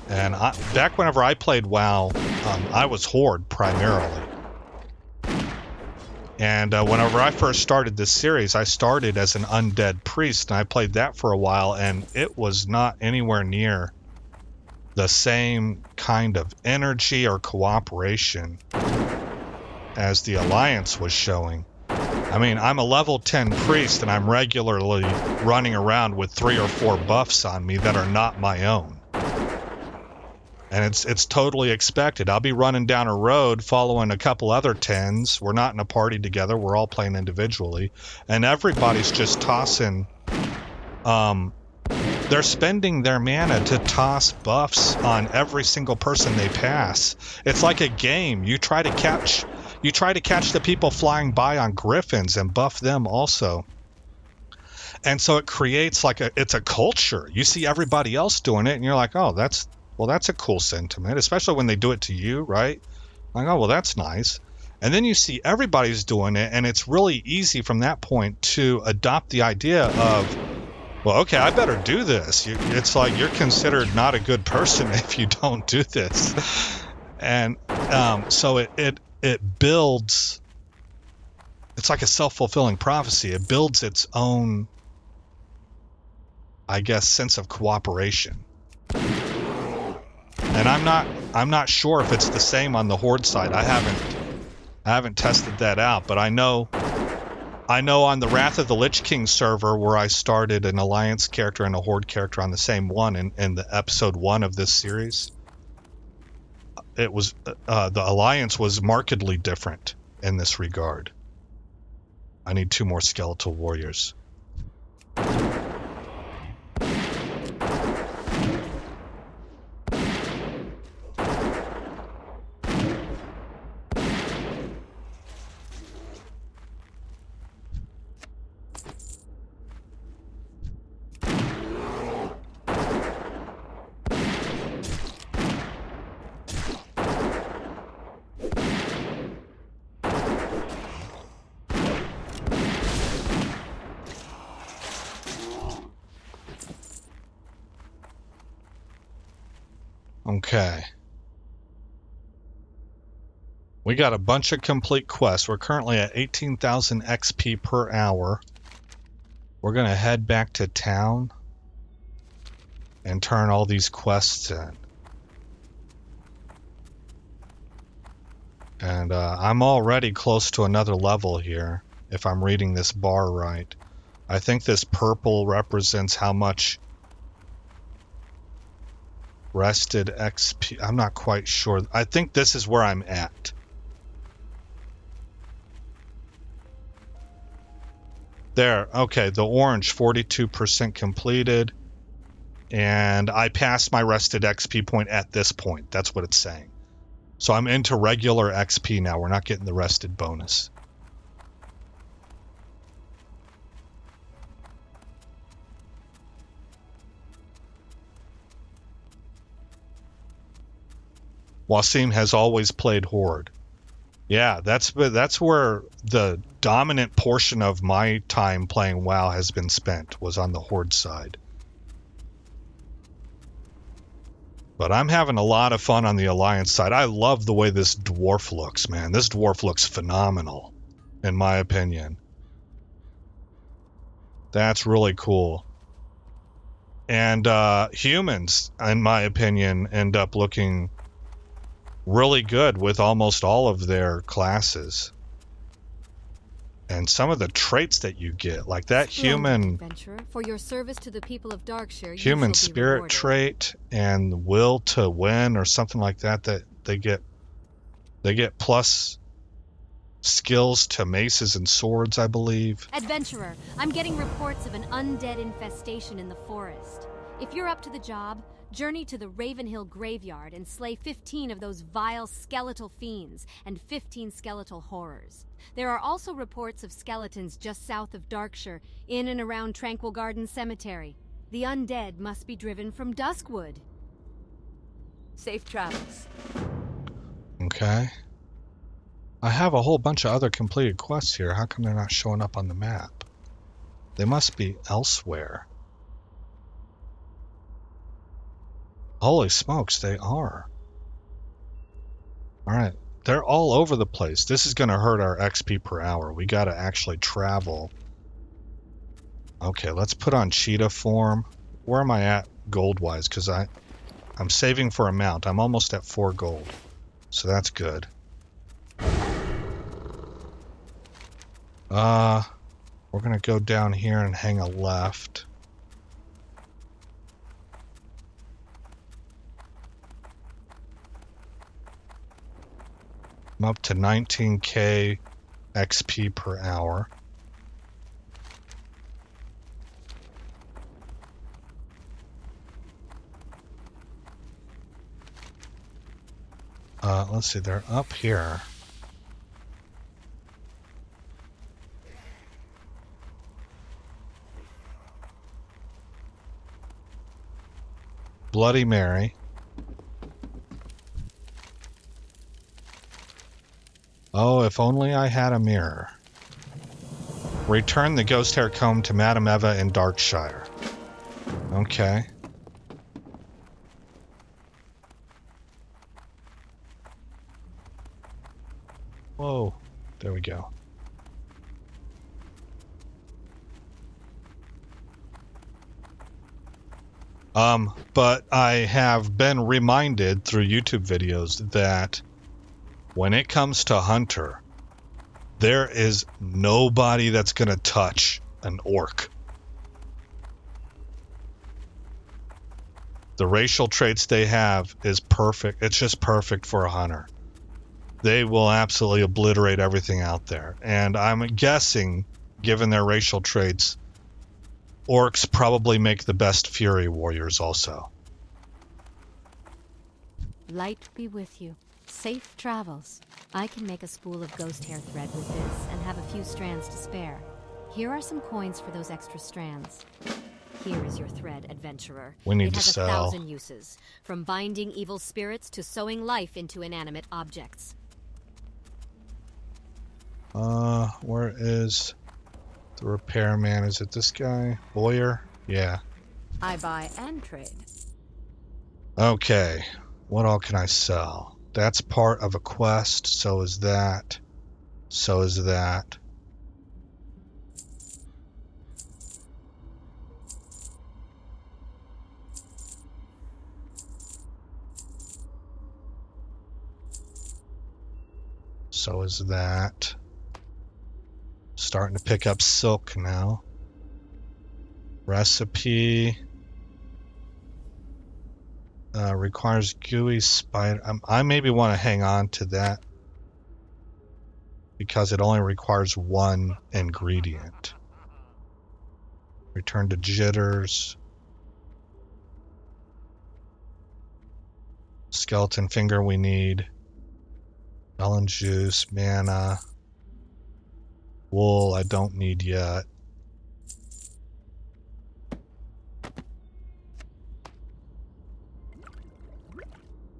And back whenever I played WoW, I was Horde primarily. And whenever I first started this series, I started as an undead priest, and I played that for a while, and it was not anywhere near the same kind of energy or cooperation as the Alliance was showing. I mean, I'm a level 10 priest, and I'm regularly running around with 3 or 4 buffs on me that are not my own. And it's totally expected. I'll be running down a road following a couple other 10s. We're not in a party together. We're all playing individually. And everybody's just tossing... they're spending their mana to toss buffs on every single person they pass. It's like a game. You try to catch the people flying by on griffins and buff them also. And so it creates it's a culture. You see everybody else doing it, and you're like, oh, that's a cool sentiment, especially when they do it to you, right? Like, oh, well, that's nice. And then you see everybody's doing it, and it's really easy from that point to adopt the idea of, well, okay, I better do this. It's like you're considered not a good person if you don't do this. And so it builds... It's like a self-fulfilling prophecy. It builds its own, I guess, sense of cooperation. And I'm not sure if it's the same on the Horde side. I haven't tested that out, but I know on the Wrath of the Lich King server, where I started an Alliance character and a Horde character on the same one in the episode 1 of this series, it was the Alliance was markedly different in this regard. I need 2 more skeletal warriors. Okay. We got a bunch of complete quests. We're currently at 18,000 XP per hour. We're going to head back to town and turn all these quests in. And I'm already close to another level here, if I'm reading this bar right. I think this purple represents how much rested XP. I'm not quite sure. I think this is where I'm at. There. Okay, the orange, 42% completed. And I passed my rested XP point at this point. That's what it's saying. So I'm into regular XP now. We're not getting the rested bonus. Wasim has always played Horde. Yeah, that's where the dominant portion of my time playing WoW has been spent, was on the Horde side. But I'm having a lot of fun on the Alliance side. I love the way this dwarf looks, man. This dwarf looks phenomenal, in my opinion. That's really cool. And humans, in my opinion, end up looking really good with almost all of their classes. And some of the traits that you get, like that human adventurer. For your service to the people of Darkshire, human spirit trait and will to win or something like that, that they get plus skills to maces and swords, I believe. Adventurer, I'm getting reports of an undead infestation in the forest. If you're up to the job, journey to the Ravenhill graveyard and slay 15 of those vile skeletal fiends and 15 skeletal horrors. There are also reports of skeletons just south of Darkshire, in and around Tranquil Garden Cemetery. The undead must be driven from Duskwood. Safe travels. Okay. I have a whole bunch of other completed quests here. How come they're not showing up on the map? They must be elsewhere. Holy smokes, they are. Alright, they're all over the place. This is going to hurt our XP per hour. We got to actually travel. Okay, let's put on cheetah form. Where am I at gold-wise? Because I'm saving for a mount. I'm almost at 4 gold. So that's good. We're going to go down here and hang a left. I'm up to 19k XP per hour. Let's see, they're up here. Bloody Mary. Oh, if only I had a mirror. Return the ghost hair comb to Madame Eva in Darkshire. Okay. Whoa. There we go. But I have been reminded through YouTube videos that when it comes to Hunter, there is nobody that's going to touch an orc. The racial traits they have is perfect. It's just perfect for a hunter. They will absolutely obliterate everything out there. And I'm guessing, given their racial traits, orcs probably make the best fury warriors also. Light be with you. Safe travels. I can make a spool of ghost hair thread with this and have a few strands to spare. Here are some coins for those extra strands. Here is your thread, adventurer. We need to It has sell. 1,000 uses, from binding evil spirits to sewing life into inanimate objects. Where is the repairman? Is it this guy? Boyer? Yeah. I buy and trade. Okay. What all can I sell? That's part of a quest. So is that. So is that. So is that. Starting to pick up silk now. Recipe. Requires gooey spider. I maybe want to hang on to that because it only requires one ingredient. Return to jitters. Skeleton finger we need. Melon juice, mana. Wool I don't need yet.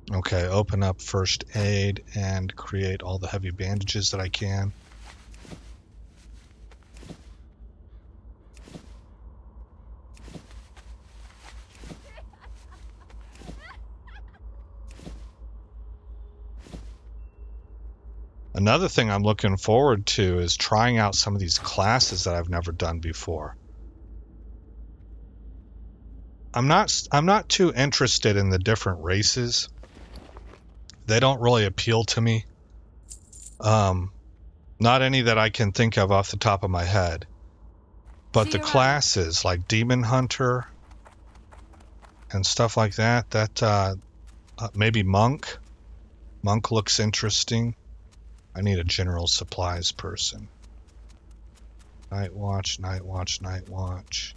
Okay, open up first aid and create all the heavy bandages that I can. Another thing I'm looking forward to is trying out some of these classes that I've never done before. I'm not too interested in the different races. They don't really appeal to me. Not any that I can think of off the top of my head. But the classes like Demon Hunter and stuff like that, maybe Monk. Monk looks interesting. I need a general supplies person. Night Watch, Night Watch, Night Watch.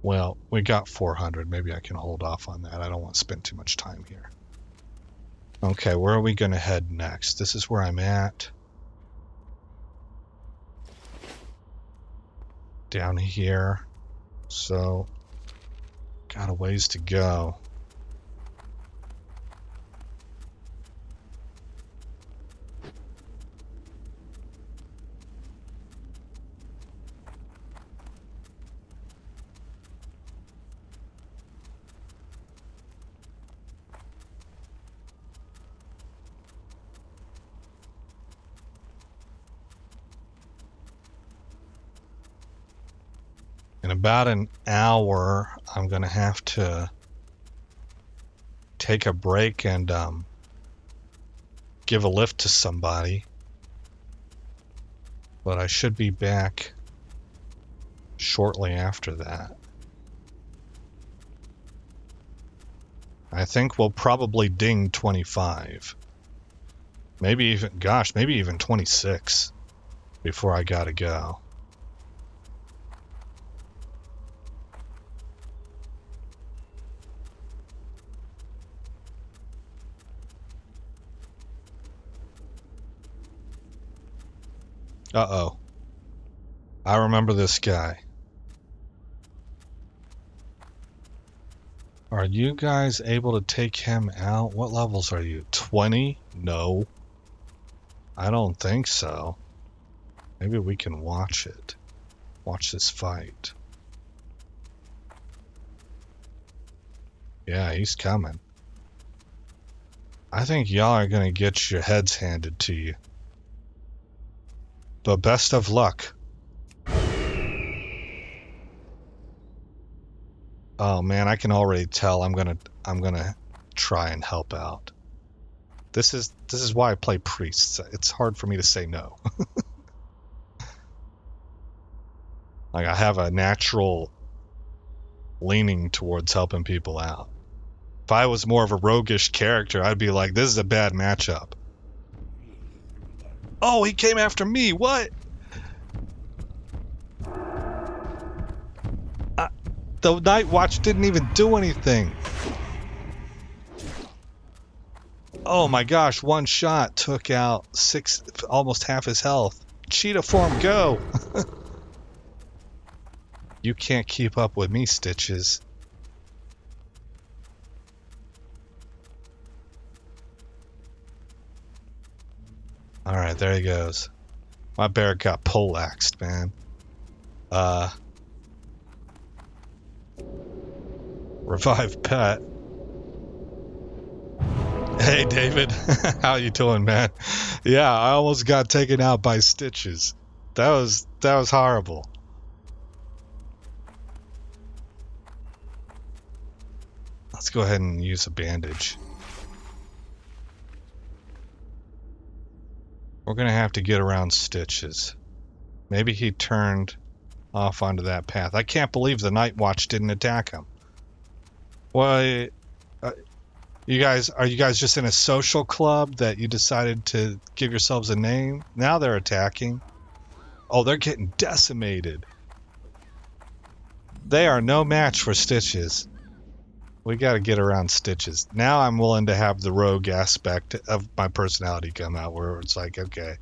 Well, we got 400. Maybe I can hold off on that. I don't want to spend too much time here. Okay, where are we going to head next? This is where I'm at. Down here. So, got a ways to go. In about an hour, I'm going to have to take a break and give a lift to somebody. But I should be back shortly after that. I think we'll probably ding 25. Maybe even, gosh, maybe even 26 before I gotta go. Uh-oh. I remember this guy. Are you guys able to take him out? What levels are you? 20? No. I don't think so. Maybe we can watch it. Watch this fight. Yeah, he's coming. I think y'all are gonna get your heads handed to you. But best of luck. Oh man, I can already tell I'm gonna try and help out. This is why I play priests. It's hard for me to say no. Like I have a natural leaning towards helping people out. If I was more of a roguish character, I'd be like, this is a bad matchup. Oh, he came after me. What? The Night Watch didn't even do anything. Oh my gosh, one shot took out almost half his health. Cheetah form, go! You can't keep up with me, Stitches. Alright, there he goes. My bear got poleaxed, man. Revive pet. Hey, David. How you doing, man? Yeah, I almost got taken out by Stitches. That was horrible. Let's go ahead and use a bandage. We're gonna have to get around Stitches. Maybe he turned off onto that path. I can't believe the Night Watch didn't attack him. Well, are you guys just in a social club that you decided to give yourselves a name? Now they're attacking. Oh, they're getting decimated. They are no match for Stitches. We got to get around Stitches. Now I'm willing to have the rogue aspect of my personality come out, where it's like, okay,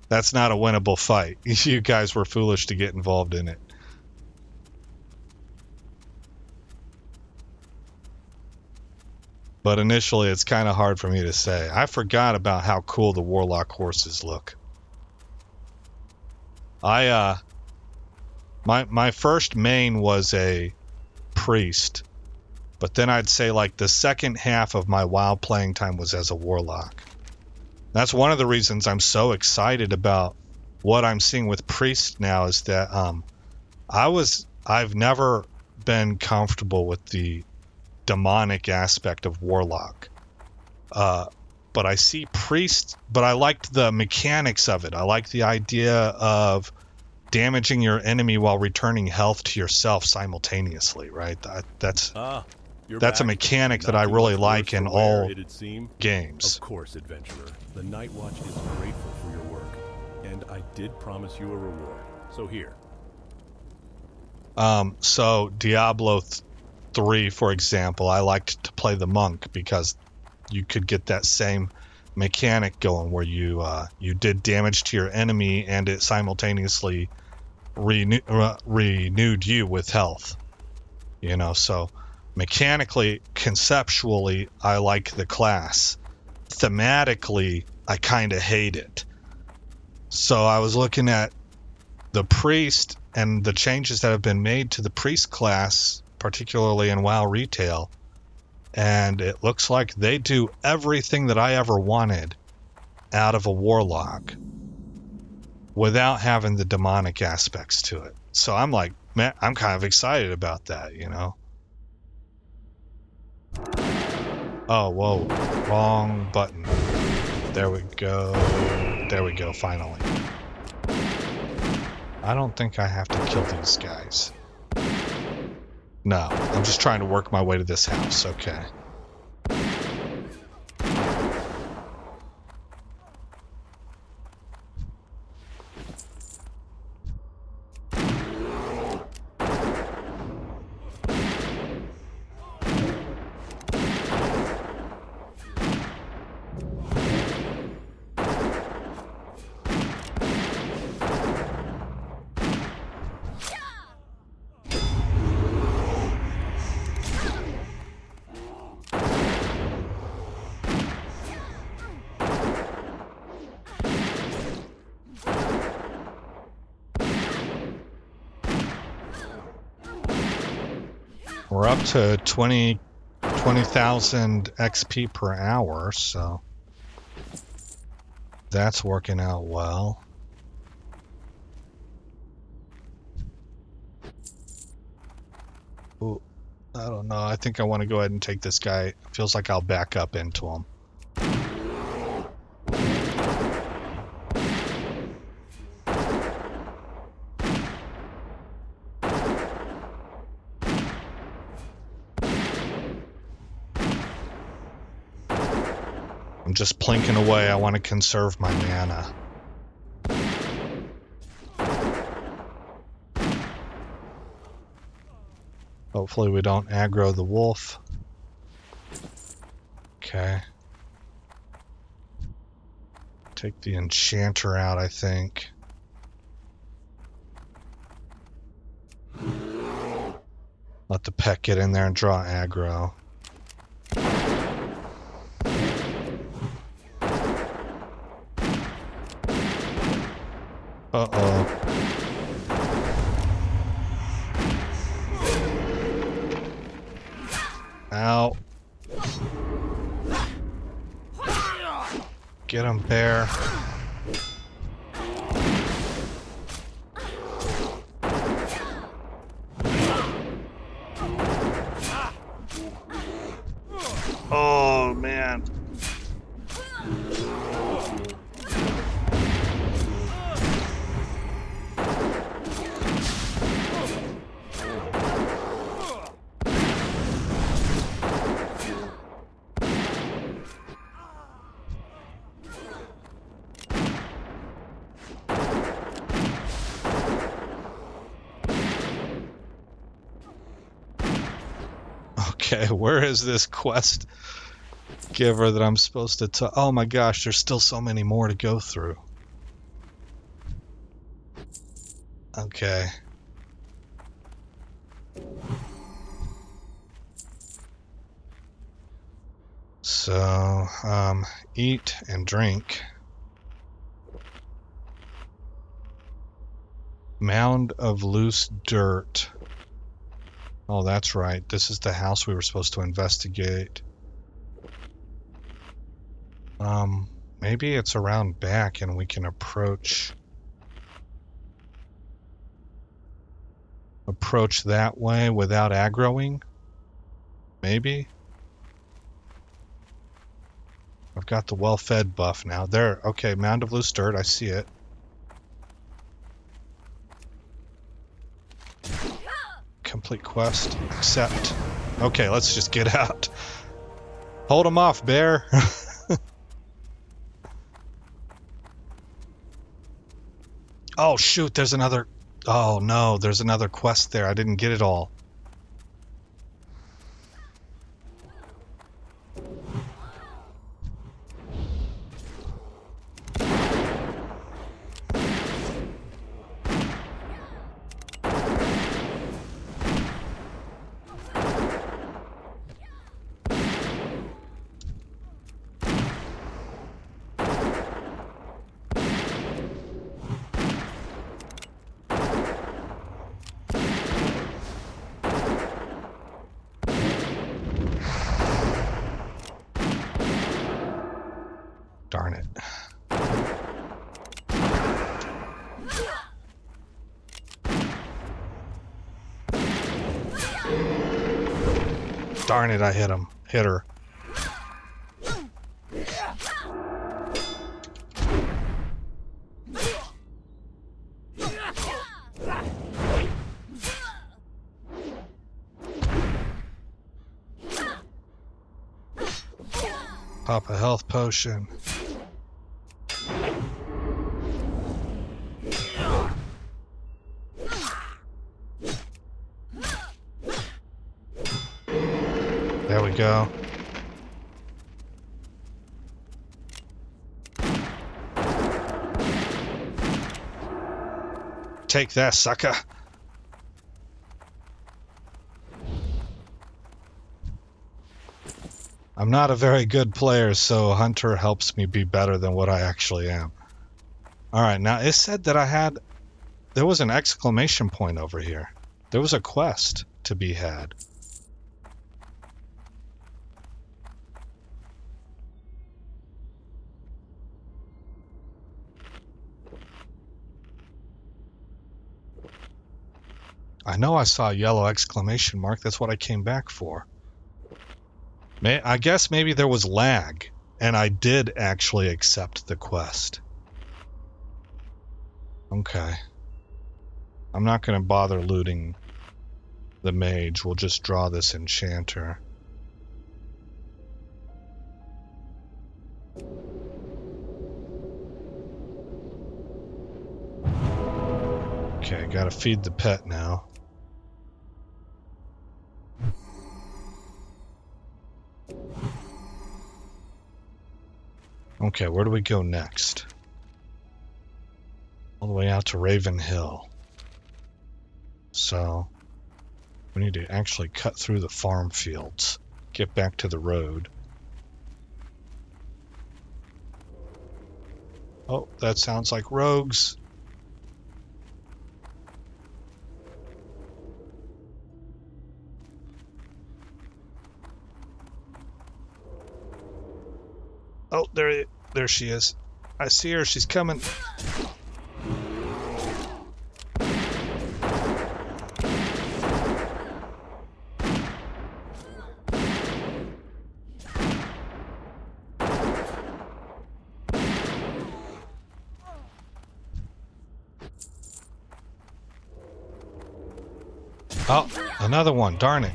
that's not a winnable fight. You guys were foolish to get involved in it. But initially, it's kind of hard for me to say. I forgot about how cool the Warlock horses look. My first main was a priest, But then I'd say like the second half of my WoW playing time was as a warlock. That's one of the reasons I'm so excited about what I'm seeing with priest now, is that I've never been comfortable with the demonic aspect of warlock. But I see priest, but I liked the mechanics of it. I like the idea of damaging your enemy while returning health to yourself simultaneously, right? That's a mechanic that I really like in all games. Of course, adventurer. The Night Watch is grateful for your work, and I did promise you a reward. So here. So Diablo 3, for example, I liked to play the monk because you could get that same mechanic going where you did damage to your enemy and it simultaneously renewed you with health. You know, so mechanically, conceptually, I like the class. Thematically, I kind of hate it. So I was looking at the priest and the changes that have been made to the priest class, particularly in WoW retail, and it looks like they do everything that I ever wanted out of a warlock without having the demonic aspects to it. So I'm like, man, I'm kind of excited about that, you know? Oh, whoa, wrong button. There we go. There we go, finally. I don't think I have to kill these guys. No, I'm just trying to work my way to this house, okay. We're up to 20,000 XP per hour, so that's working out well. Ooh, I don't know. I think I want to go ahead and take this guy. It feels like I'll back up into him. I'm just plinking away. I want to conserve my mana. Hopefully we don't aggro the wolf. Okay. Take the enchanter out, I think. Let the pet get in there and draw aggro. Uh-oh. Ow. Get him, bear. Oh, man. Okay, where is this quest giver that I'm supposed to talk? Oh my gosh, there's still so many more to go through. Okay. So, eat and drink. Mound of loose dirt. Oh, that's right. This is the house we were supposed to investigate. Maybe it's around back and we can approach that way without aggroing. Maybe. I've got the well-fed buff now. There. Okay, mound of loose dirt. I see it. Complete quest. Accept. Okay, let's just get out. Hold him off, bear. Oh, shoot, there's another... Oh, no, there's another quest there. I didn't get it all. Darn it. Darn it, I hit him. Hit her. Pop a health potion. There we go. Take that, sucker. I'm not a very good player, so Hunter helps me be better than what I actually am. Alright, now it said that there was an exclamation point over here. There was a quest to be had. I know I saw a yellow exclamation mark. That's what I came back for. I guess maybe there was lag, and I did actually accept the quest. Okay. I'm not going to bother looting the mage. We'll just draw this enchanter. Okay, gotta feed the pet now. Okay, where do we go next? All the way out to Raven Hill. So, we need to actually cut through the farm fields, get back to the road. Oh, that sounds like rogues. Oh, there she is. I see her. She's coming. Oh, another one. Darn it.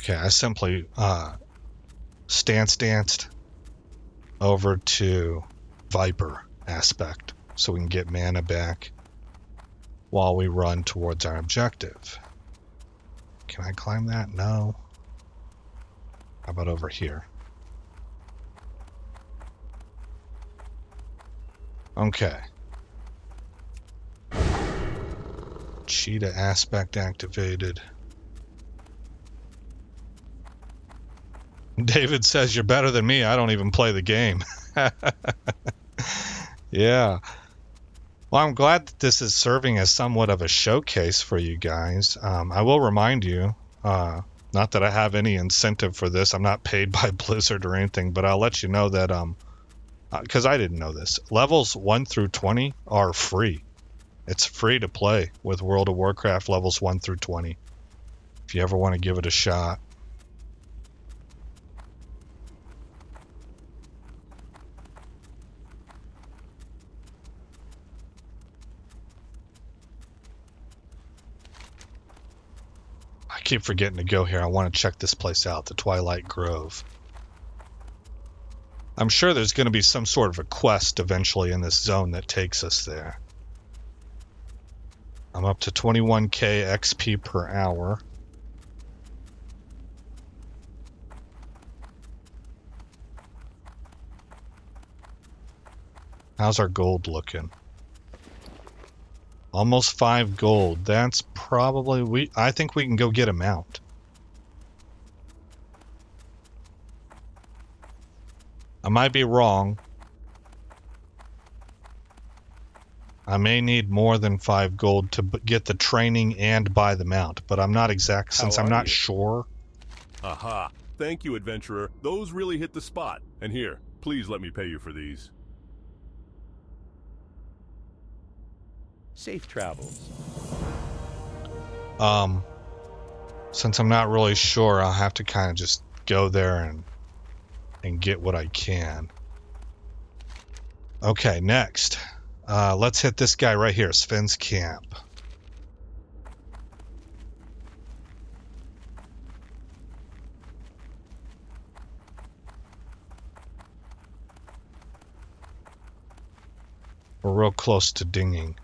Okay, I simply danced over to Viper aspect so we can get mana back while we run towards our objective. Can I climb that? No. How about over here? Okay. Cheetah aspect activated. David says, you're better than me. I don't even play the game. Yeah. Well, I'm glad that this is serving as somewhat of a showcase for you guys. I will remind you, not that I have any incentive for this. I'm not paid by Blizzard or anything, but I'll let you know that, because I didn't know this, levels 1 through 20 are free. It's free to play with World of Warcraft levels 1 through 20. If you ever want to give it a shot. I keep forgetting to go here. I want to check this place out, the Twilight Grove. I'm sure there's going to be some sort of a quest eventually in this zone that takes us there. I'm up to 21k XP per hour. How's our gold looking? Almost 5 gold. That's probably... I think we can go get a mount. I might be wrong. I may need more than 5 gold to get the training and buy the mount, but I'm not exact since I'm not sure. Aha. Thank you, adventurer. Those really hit the spot. And here, please let me pay you for these. Safe travels. Since I'm not really sure, I'll have to kind of just go there and get what I can. Okay, next. Let's hit this guy right here, Sven's Camp. We're real close to dinging.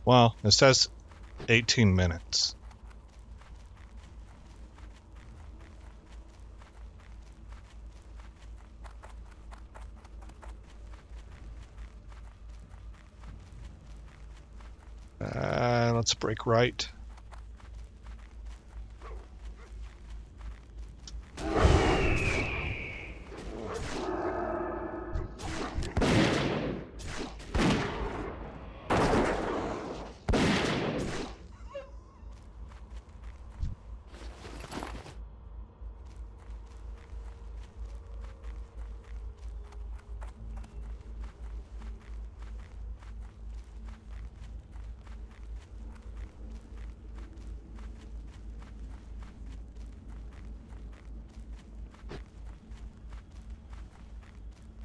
Well, it says 18 minutes. Let's break right.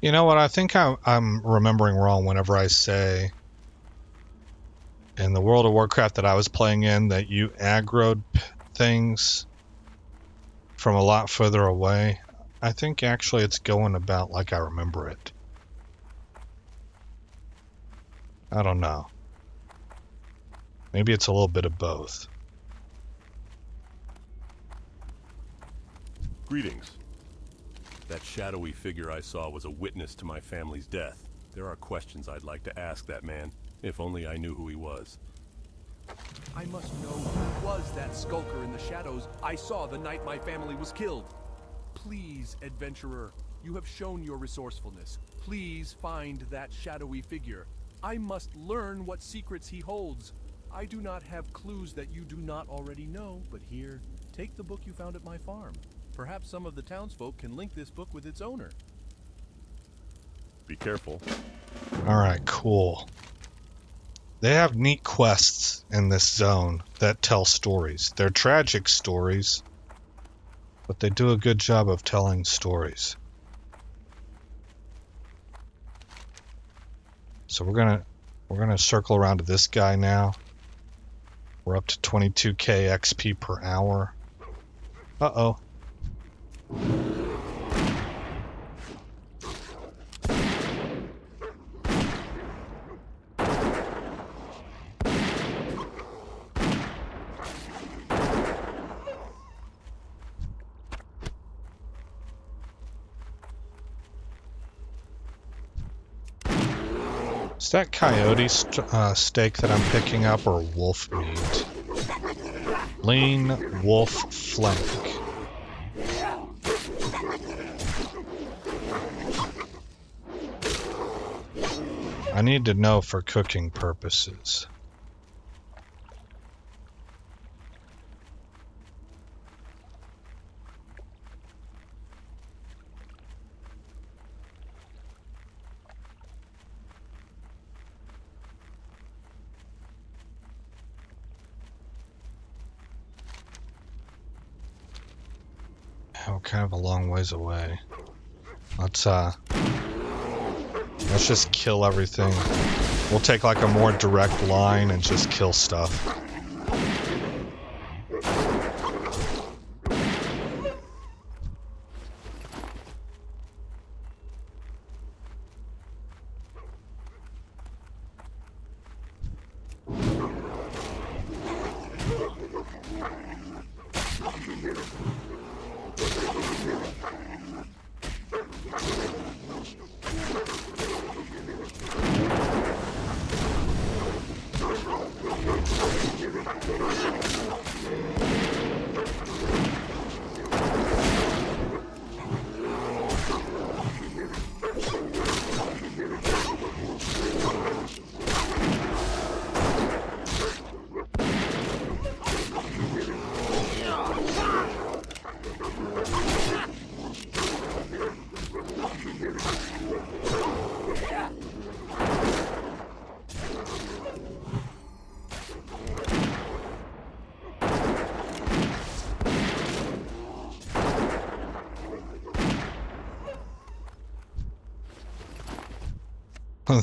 You know what? I think I'm remembering wrong whenever I say in the World of Warcraft that I was playing in that you aggroed things from a lot further away. I think actually it's going about like I remember it. I don't know. Maybe it's a little bit of both. Greetings. That shadowy figure I saw was a witness to my family's death. There are questions I'd like to ask that man, if only I knew who he was. I must know who was that skulker in the shadows I saw the night my family was killed. Please, adventurer, you have shown your resourcefulness. Please find that shadowy figure. I must learn what secrets he holds. I do not have clues that you do not already know, but here, take the book you found at my farm. Perhaps some of the townsfolk can link this book with its owner. Be careful. Alright, cool. They have neat quests in this zone that tell stories. They're tragic stories, but they do a good job of telling stories. So we're gonna circle around to this guy now. We're up to 22k XP per hour. Uh-oh. Is that coyote steak that I'm picking up or wolf meat? Lean wolf flank. I need to know for cooking purposes. Oh, kind of a long ways away. Let's just kill everything. We'll take like a more direct line and just kill stuff.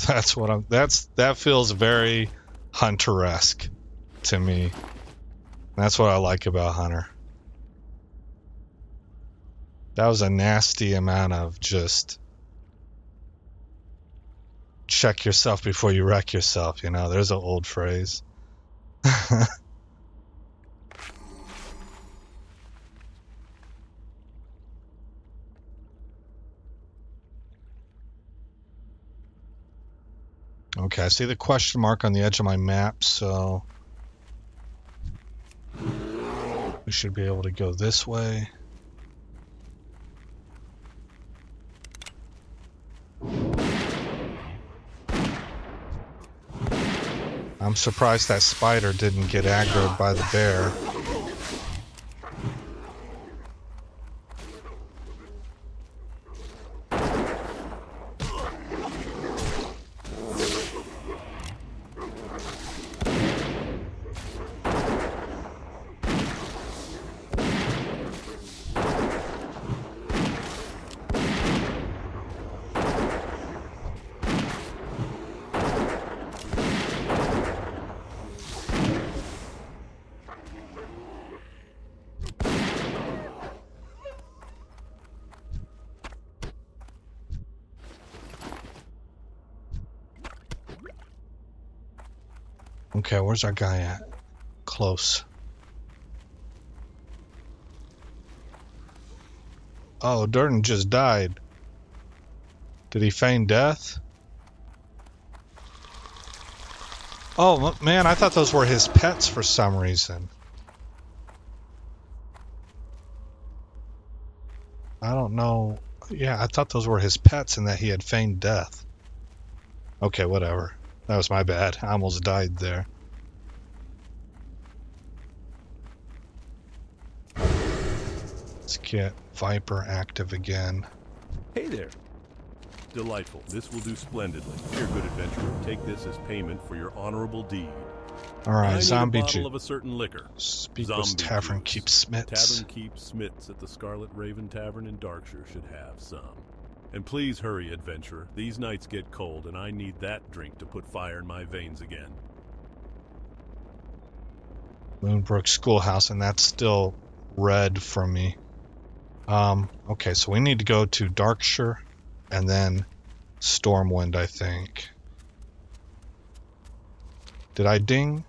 That's what I'm. That feels very Hunter-esque to me. That's what I like about Hunter. That was a nasty amount of just check yourself before you wreck yourself. You know, there's an old phrase. Okay, I see the question mark on the edge of my map, so we should be able to go this way. I'm surprised that spider didn't get aggroed by the bear. Okay, where's our guy at? Close. Oh, Durden just died. Did he feign death? Oh, man, I thought those were his pets for some reason. I don't know. Yeah, I thought those were his pets and that he had feigned death. Okay, whatever. That was my bad. I almost died there. Let's get Viper active again. Hey there. Delightful. This will do splendidly. Here, good adventurer, take this as payment for your honorable deed. All right, zombie I need a bottle of a certain liquor. Speak with Tavern Keep Smits. Tavern Keep Smits at the Scarlet Raven Tavern in Darkshire should have some. And please hurry, adventurer. These nights get cold, and I need that drink to put fire in my veins again. Moonbrook Schoolhouse, and that's still red for me. Okay, so we need to go to Darkshire and then Stormwind, I think. Did I ding?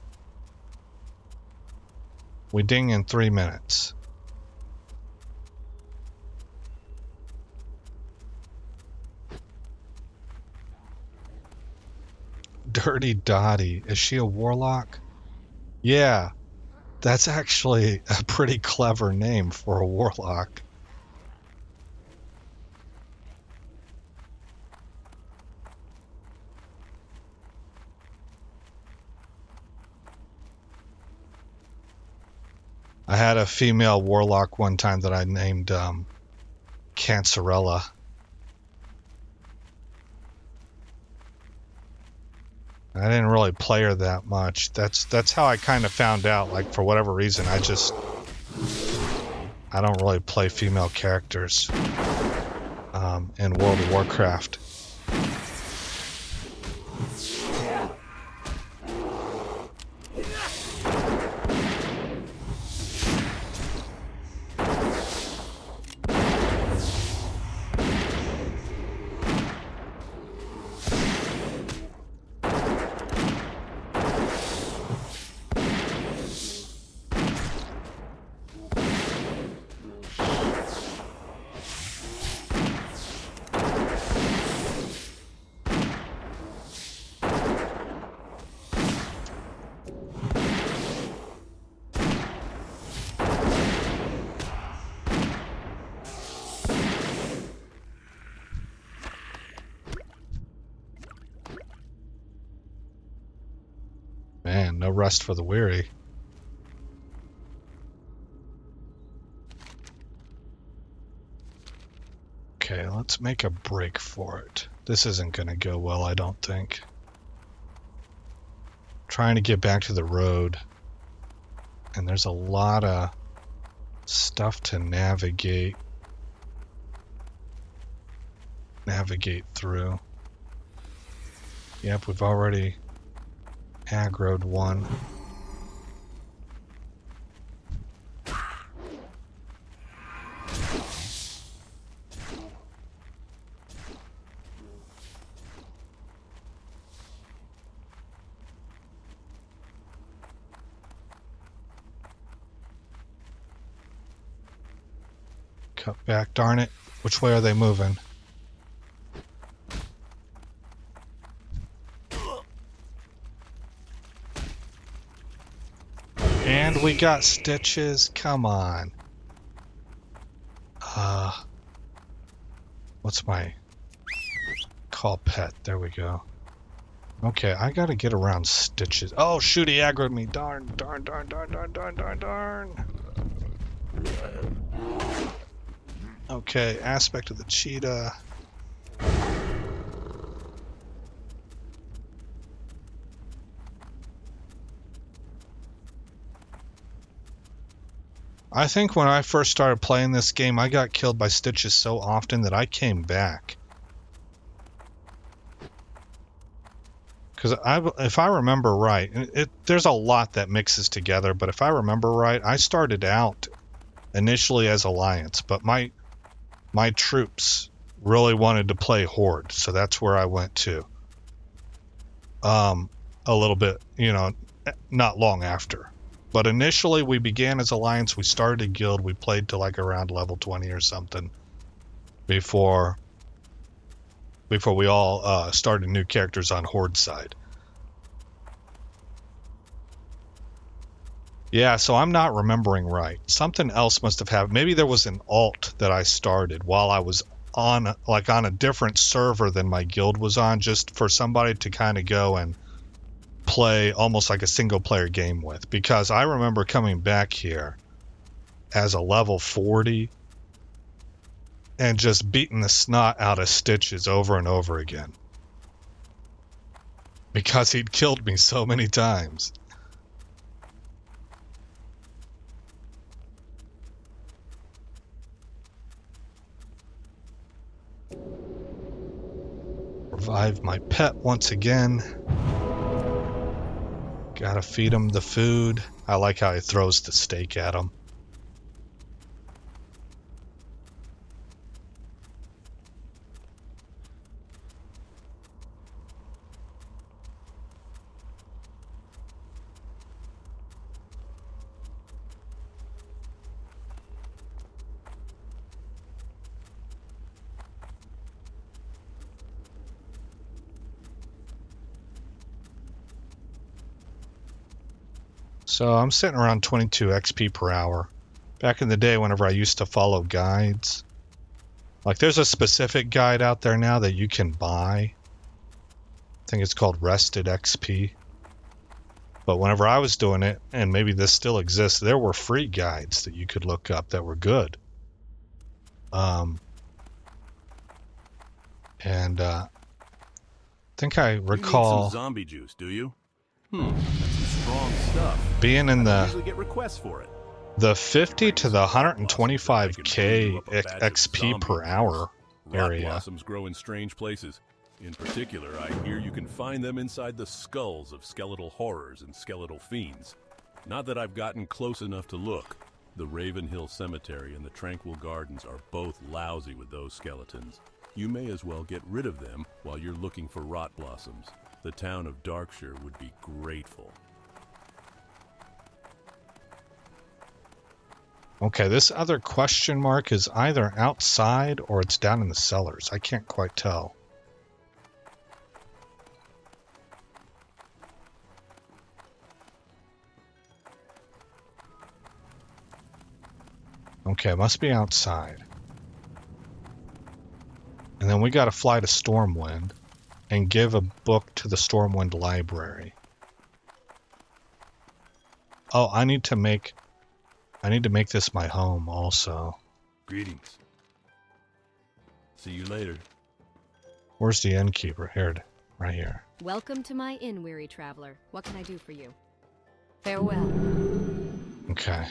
We ding in 3 minutes. Dirty Dottie. Is she a warlock? Yeah. That's actually a pretty clever name for a warlock. I had a female warlock one time that I named Cancerella. I didn't really play her that much. That's how I kind of found out. Like, for whatever reason, I don't really play female characters in World of Warcraft. Man, no rest for the weary. Okay, let's make a break for it. This isn't going to go well, I don't think. Trying to get back to the road. And there's a lot of stuff to navigate through. Yep, we've already aggroed one. Cut back, darn it. Which way are they moving? And we got stitches. Come on. What's my call pet? There we go. Okay, I gotta get around stitches. Oh shoot, he aggroed me. Darn. Okay, aspect of the cheetah. I think when I first started playing this game, I got killed by stitches so often that I came back. Because if I remember right, there's a lot that mixes together, but if I remember right, I started out initially as Alliance, but my troops really wanted to play Horde, so that's where I went to. A little bit, not long after. But initially we began as Alliance, we started a guild, we played to like around level 20 or something before we all started new characters on Horde side. Yeah, so I'm not remembering right. Something else must have happened. Maybe there was an alt that I started while I was on a different server than my guild was on, just for somebody to kind of go and play almost like a single player game with, because I remember coming back here as a level 40 and just beating the snot out of stitches over and over again because he'd killed me so many times. Revive my pet once again. Gotta feed him the food. I like how he throws the steak at him. So I'm sitting around 22 XP per hour. Back in the day, whenever I used to follow guides, like there's a specific guide out there now that you can buy. I think it's called Rested XP. But whenever I was doing it, and maybe this still exists, there were free guides that you could look up that were good. I think I recall You need some zombie juice, do you? That's some strong stuff. being in I usually get requests for it. the 50 to the 125k XP per hour Rot area. blossoms grow in strange places. In particular, I hear you can find them inside the skulls of skeletal horrors and skeletal fiends. Not that I've gotten close enough to look. The Raven Hill Cemetery and the Tranquil Gardens are both lousy with those skeletons. You may as well get rid of them while you're looking for rot blossoms. The town of Darkshire would be grateful. Okay, this other question mark is either outside or it's down in the cellars. I can't quite tell. Okay, it must be outside. And then we gotta fly to Stormwind and give a book to the Stormwind library. Oh, I need to make this my home also. Greetings. See you later. Where's the innkeeper? Here, right here. Welcome to my inn, weary traveler. What can I do for you? Farewell. Okay.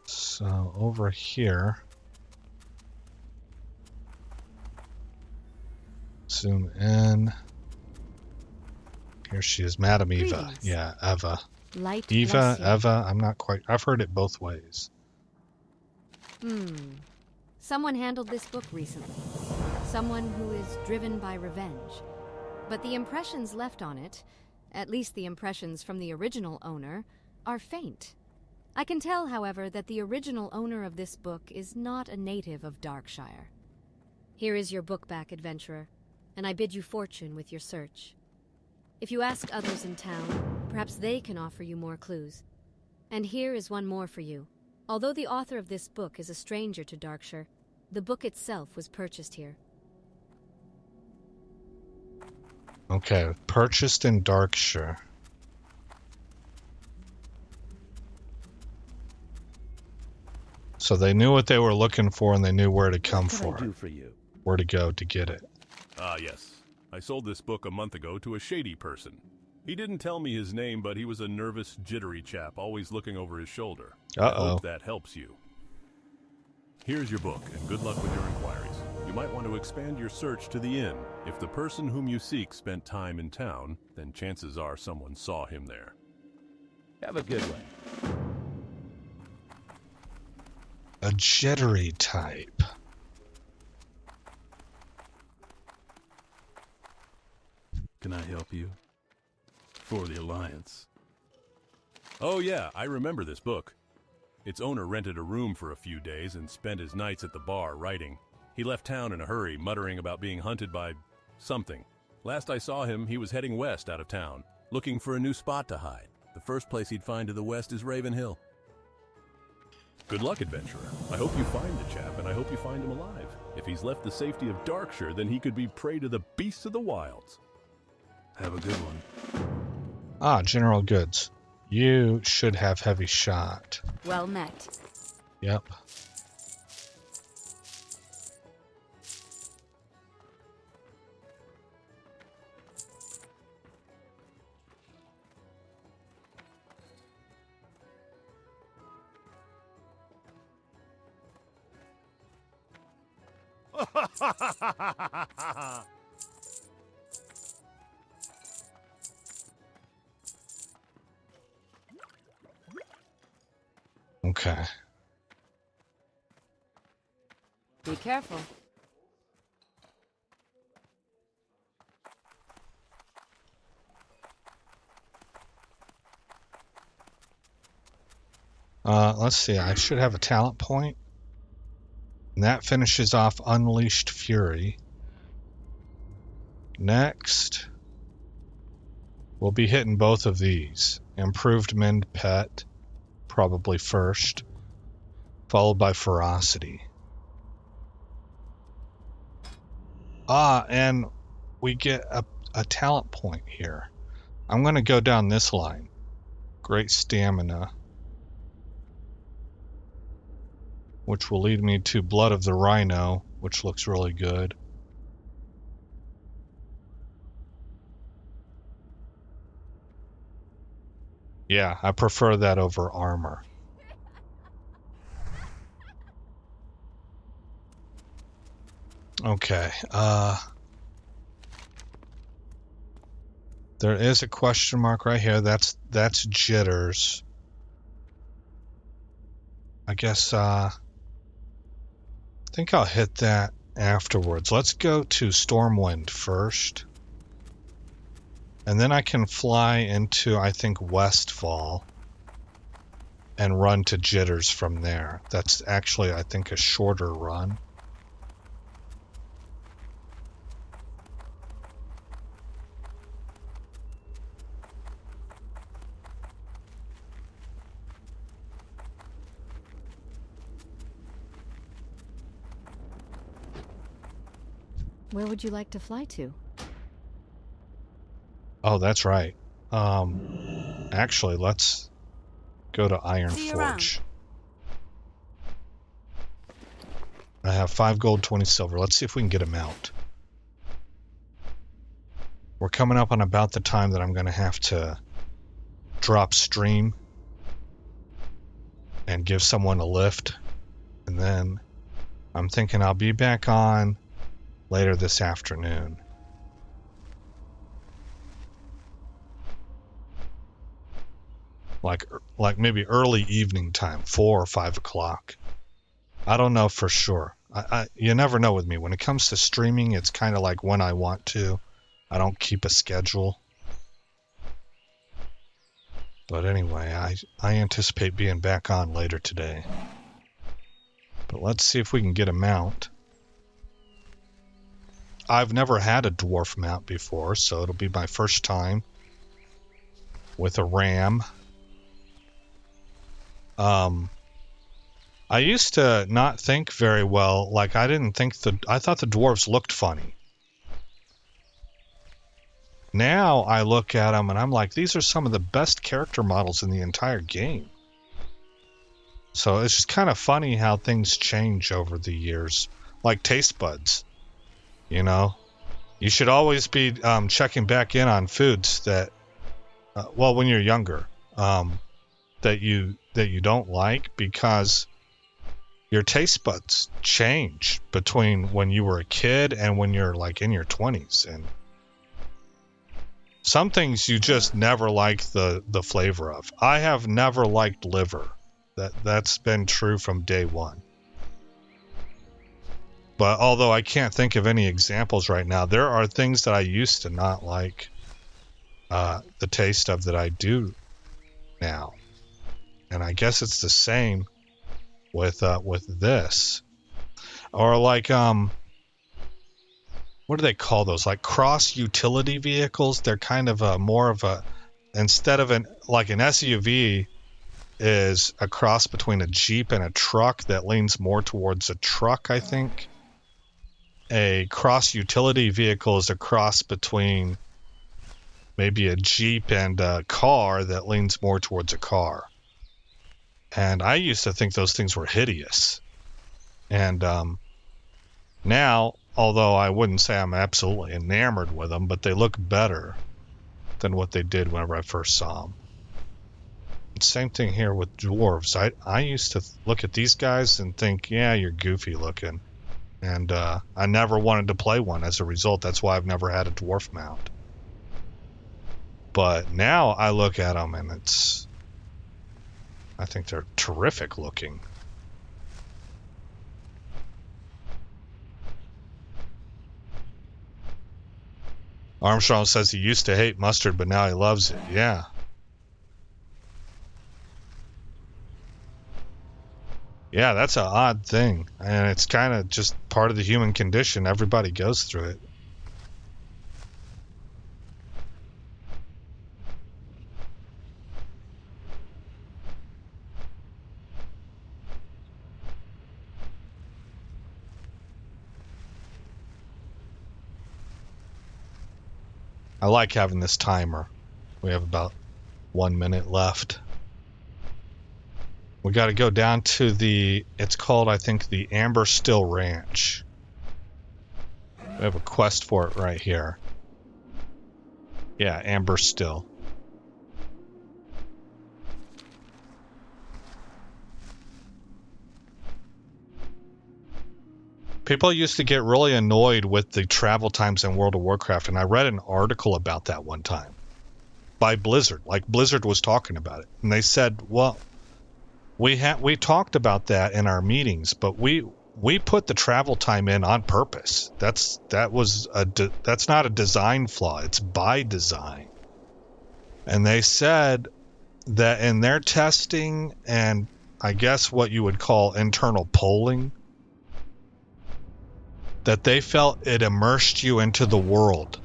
So over here, zoom in. Here she is, Madam Eva. Greetings. Yeah, Eva. Light Eva, bless you. Eva, I'm not quite, I've heard it both ways. Someone handled this book recently. Someone who is driven by revenge. But the impressions left on it, at least the impressions from the original owner, are faint. I can tell, however, that the original owner of this book is not a native of Darkshire. Here is your book back, adventurer, and I bid you fortune with your search. If you ask others in town, perhaps they can offer you more clues. And here is one more for you. Although the author of this book is a stranger to Darkshire, the book itself was purchased here. Okay, purchased in Darkshire. So they knew what they were looking for and they knew where to come for it. Where to go to get it. Ah, yes. I sold this book a month ago to a shady person. He didn't tell me his name, but he was a nervous, jittery chap, always looking over his shoulder. I hope that helps you. Here's your book, and good luck with your inquiries. You might want to expand your search to the inn. If the person whom you seek spent time in town, then chances are someone saw him there. Have a good one. A jittery type. Can I help you? For the Alliance. Oh yeah, I remember this book. Its owner rented a room for a few days and spent his nights at the bar writing. He left town in a hurry, muttering about being hunted by something. Last I saw him, he was heading west out of town, looking for a new spot to hide. The first place he'd find to the west is Raven Hill. Good luck, adventurer. I hope you find the chap, and I hope you find him alive. If he's left the safety of Darkshire, then he could be prey to the beasts of the wilds. Have a good one. Ah, general goods. You should have heavy shot. Well met. Yep. Okay. Be careful. Let's see. I should have a talent point. And that finishes off Unleashed Fury. Next, We'll be hitting both of these. Improved Mend Pet, probably first, followed by Ferocity. And we get a talent point here. I'm going to go down this line. Great Stamina, which will lead me to Blood of the Rhino, which looks really good. Yeah, I prefer that over armor. Okay, there is a question mark right here. That's jitters. I guess, I think I'll hit that afterwards. Let's go to Stormwind first. And then I can fly into, I think, Westfall and run to Jitters from there. That's actually, I think, a shorter run. Where would you like to fly to? Oh, that's right. Actually, let's go to Iron Forge. I have 5 gold, 20 silver. Let's see if we can get a mount. We're coming up on about the time that I'm going to have to drop stream and give someone a lift. And then I'm thinking I'll be back on later this afternoon. Like maybe early evening time, 4 or 5 o'clock. I don't know for sure. You never know with me. When it comes to streaming, it's kind of like when I want to. I don't keep a schedule. But anyway, I anticipate being back on later today. But let's see if we can get a mount. I've never had a dwarf mount before, so it'll be my first time with a ram. I used to not think very well. Like, I thought the dwarves looked funny. Now I look at them and I'm like, these are some of the best character models in the entire game. So it's just kind of funny how things change over the years. Like taste buds. You know, you should always be checking back in on foods that, well, when you're younger, that you don't like, because your taste buds change between when you were a kid and when you're like in your 20s, and some things you just never like the flavor of. I have never liked liver. That's been true from day one. But although I can't think of any examples right now, there are things that I used to not like the taste of that I do now. And I guess it's the same with this. Or like, what do they call those? Like cross utility vehicles. They're kind of more of a, instead of an SUV is a cross between a Jeep and a truck that leans more towards a truck, I think. A cross utility vehicle is a cross between maybe a Jeep and a car that leans more towards a car. And I used to think those things were hideous. And now, although I wouldn't say I'm absolutely enamored with them, but they look better than what they did whenever I first saw them. Same thing here with dwarves. I used to look at these guys and think, yeah, you're goofy looking. And I never wanted to play one as a result. That's why I've never had a dwarf mount. But now I look at them and I think they're terrific looking. Armstrong says he used to hate mustard, but now he loves it. Yeah. Yeah, that's an odd thing. And it's kind of just part of the human condition. Everybody goes through it. I like having this timer. We have about 1 minute left. We got to go down to the, it's called, I think, the Amber Still Ranch. We have a quest for it right here. Yeah, Amber Still. People used to get really annoyed with the travel times in World of Warcraft, and I read an article about that one time by Blizzard. Like, Blizzard was talking about it, and they said, well, we talked about that in our meetings, but we put the travel time in on purpose. That's not a design flaw. It's by design. And they said that in their testing and I guess what you would call internal polling, that they felt it immersed you into the world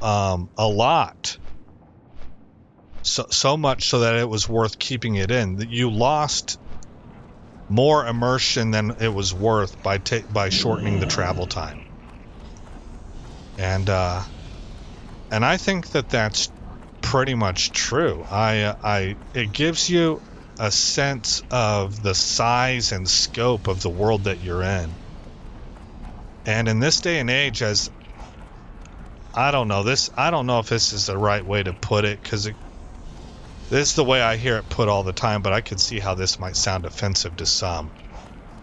a lot. So much so that it was worth keeping it in. That you lost more immersion than it was worth by shortening the travel time. And I think that that's pretty much true. It gives you a sense of the size and scope of the world that you're in. And in this day and age, I don't know if this is the right way to put it, because this is the way I hear it put all the time, but I could see how this might sound offensive to some.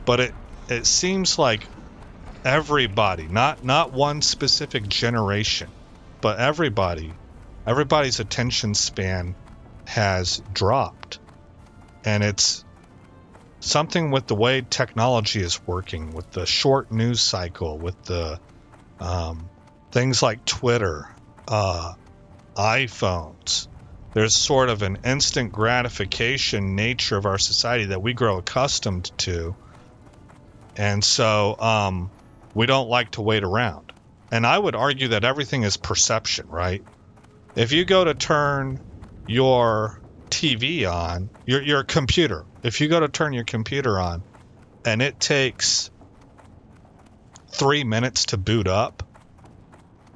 But it seems like everybody, not one specific generation, but everybody's attention span has dropped. And it's something with the way technology is working, with the short news cycle, with the things like Twitter, iPhones. There's sort of an instant gratification nature of our society that we grow accustomed to. And so we don't like to wait around. And I would argue that everything is perception, right? If you go to turn your TV on, your computer, if you go to turn your computer on and it takes 3 minutes to boot up,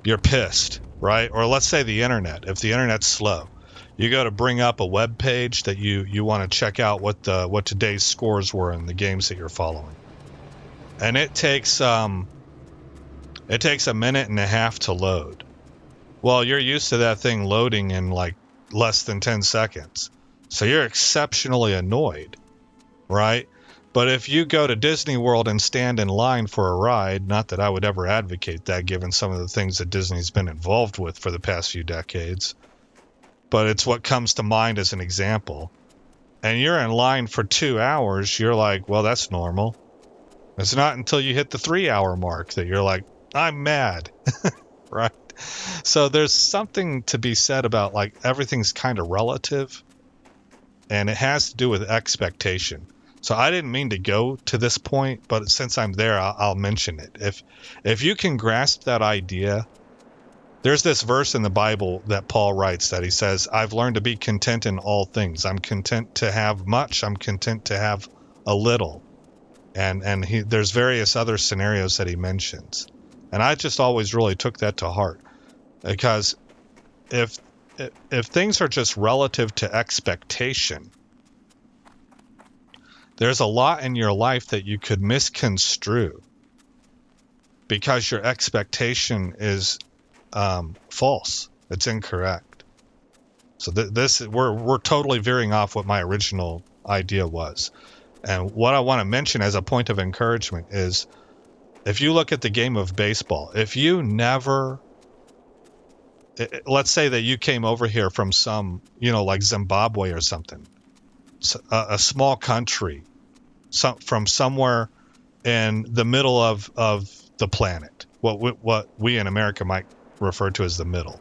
you're pissed, right? Or let's say the internet, if the internet's slow, you go to bring up a web page that you want to check out what today's scores were in the games that you're following. And it takes a minute and a half to load. Well, you're used to that thing loading in like less than 10 seconds. So you're exceptionally annoyed, right? But if you go to Disney World and stand in line for a ride, not that I would ever advocate that given some of the things that Disney's been involved with for the past few decades, but it's what comes to mind as an example. And you're in line for 2 hours, you're like, well, that's normal. It's not until you hit the 3-hour mark that you're like, I'm mad, right? So there's something to be said about like everything's kind of relative, and it has to do with expectation. So I didn't mean to go to this point, but since I'm there, I'll mention it. If you can grasp that idea, there's this verse in the Bible that Paul writes that he says, I've learned to be content in all things. I'm content to have much. I'm content to have a little. And there's various other scenarios that he mentions. And I just always really took that to heart, because if things are just relative to expectation, there's a lot in your life that you could misconstrue because your expectation is false. It's incorrect. So we're totally veering off what my original idea was. And what I want to mention as a point of encouragement is, if you look at the game of baseball, if you never, let's say that you came over here from some, like Zimbabwe or something, a small country, from somewhere in the middle of the planet, what we in America might refer to as the middle.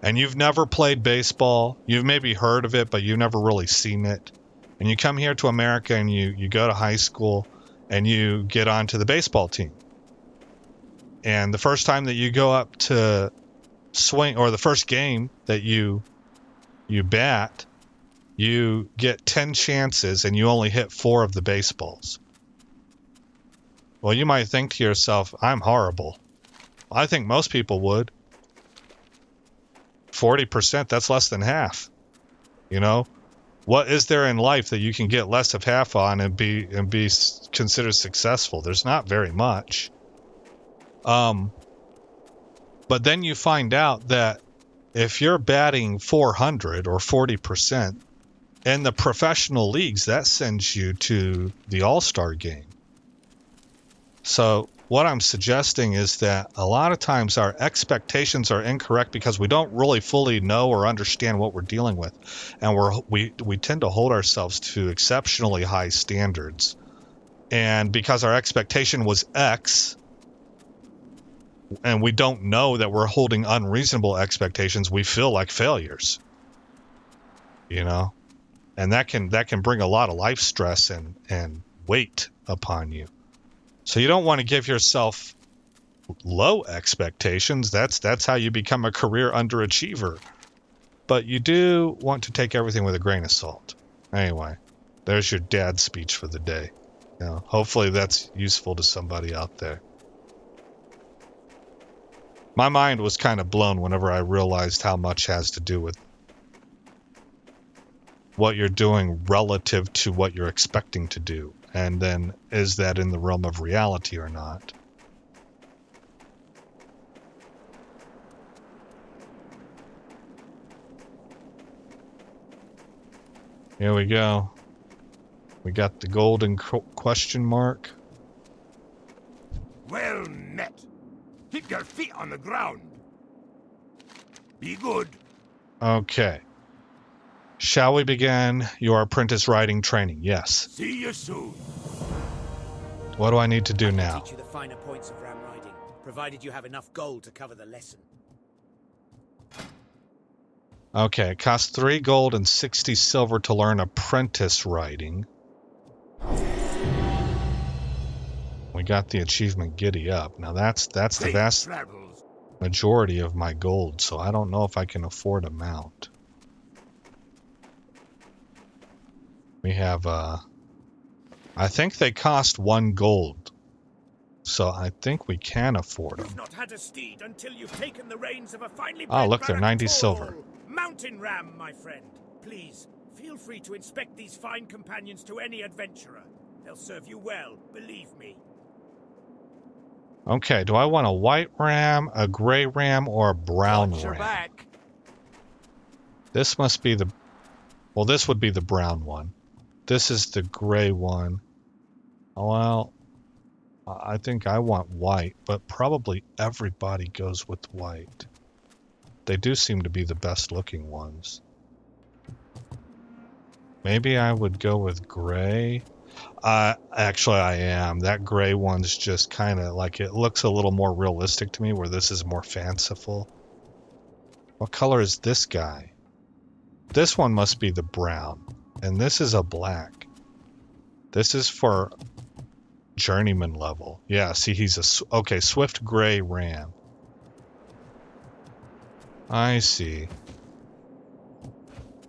And you've never played baseball, you've maybe heard of it, but you've never really seen it. And you come here to America and you go to high school and you get onto the baseball team. And the first time that you go up to swing, or the first game that you bat, you get 10 chances and you only hit 4 of the baseballs. Well, you might think to yourself, I'm horrible. I think most people would. 40%, that's less than half. You know, what is there in life that you can get less of half on and be considered successful? There's not very much. But then you find out that if you're batting 400 or 40% in the professional leagues, that sends you to the All-Star game. So what I'm suggesting is that a lot of times our expectations are incorrect because we don't really fully know or understand what we're dealing with. And we tend to hold ourselves to exceptionally high standards. And because our expectation was X, and we don't know that we're holding unreasonable expectations, we feel like failures. You know? And that can bring a lot of life stress and weight upon you. So you don't want to give yourself low expectations. That's how you become a career underachiever. But you do want to take everything with a grain of salt. Anyway, there's your dad speech for the day. You know, hopefully that's useful to somebody out there. My mind was kind of blown whenever I realized how much has to do with what you're doing relative to what you're expecting to do. And then, is that in the realm of reality or not? Here we go. We got the golden question mark. Well met. Keep your feet on the ground. Be good. Okay. Shall we begin your apprentice riding training? Yes. See you soon. What do I need to do I can now? teach you the finer points of ram riding, provided you have enough gold to cover the lesson. Okay, it costs 3 gold and 60 silver to learn apprentice riding. We got the achievement Giddy Up. Now that's the vast majority of my gold, so I don't know if I can afford a mount. We have, I think they cost 1 gold. So I think we can afford them. You've not had a steed until you've taken the reins of a finely Oh, look, they're 90 silver. Mountain ram, my friend. Please, feel free to inspect these fine companions to any adventurer. They'll serve you well, believe me. Okay, do I want a white ram, a gray ram, or a brown Watch your ram? back. This must be the... Well, this would be the brown one. This is the gray one. Well, I think I want white, but probably everybody goes with white. They do seem to be the best looking ones. Maybe I would go with gray. Actually, I am. That gray one's just kind of like, it looks a little more realistic to me, where this is more fanciful. What color is this guy? This one must be the brown. And this is a black. This is for journeyman level. Yeah, see, he's a... Okay, swift gray ram. I see.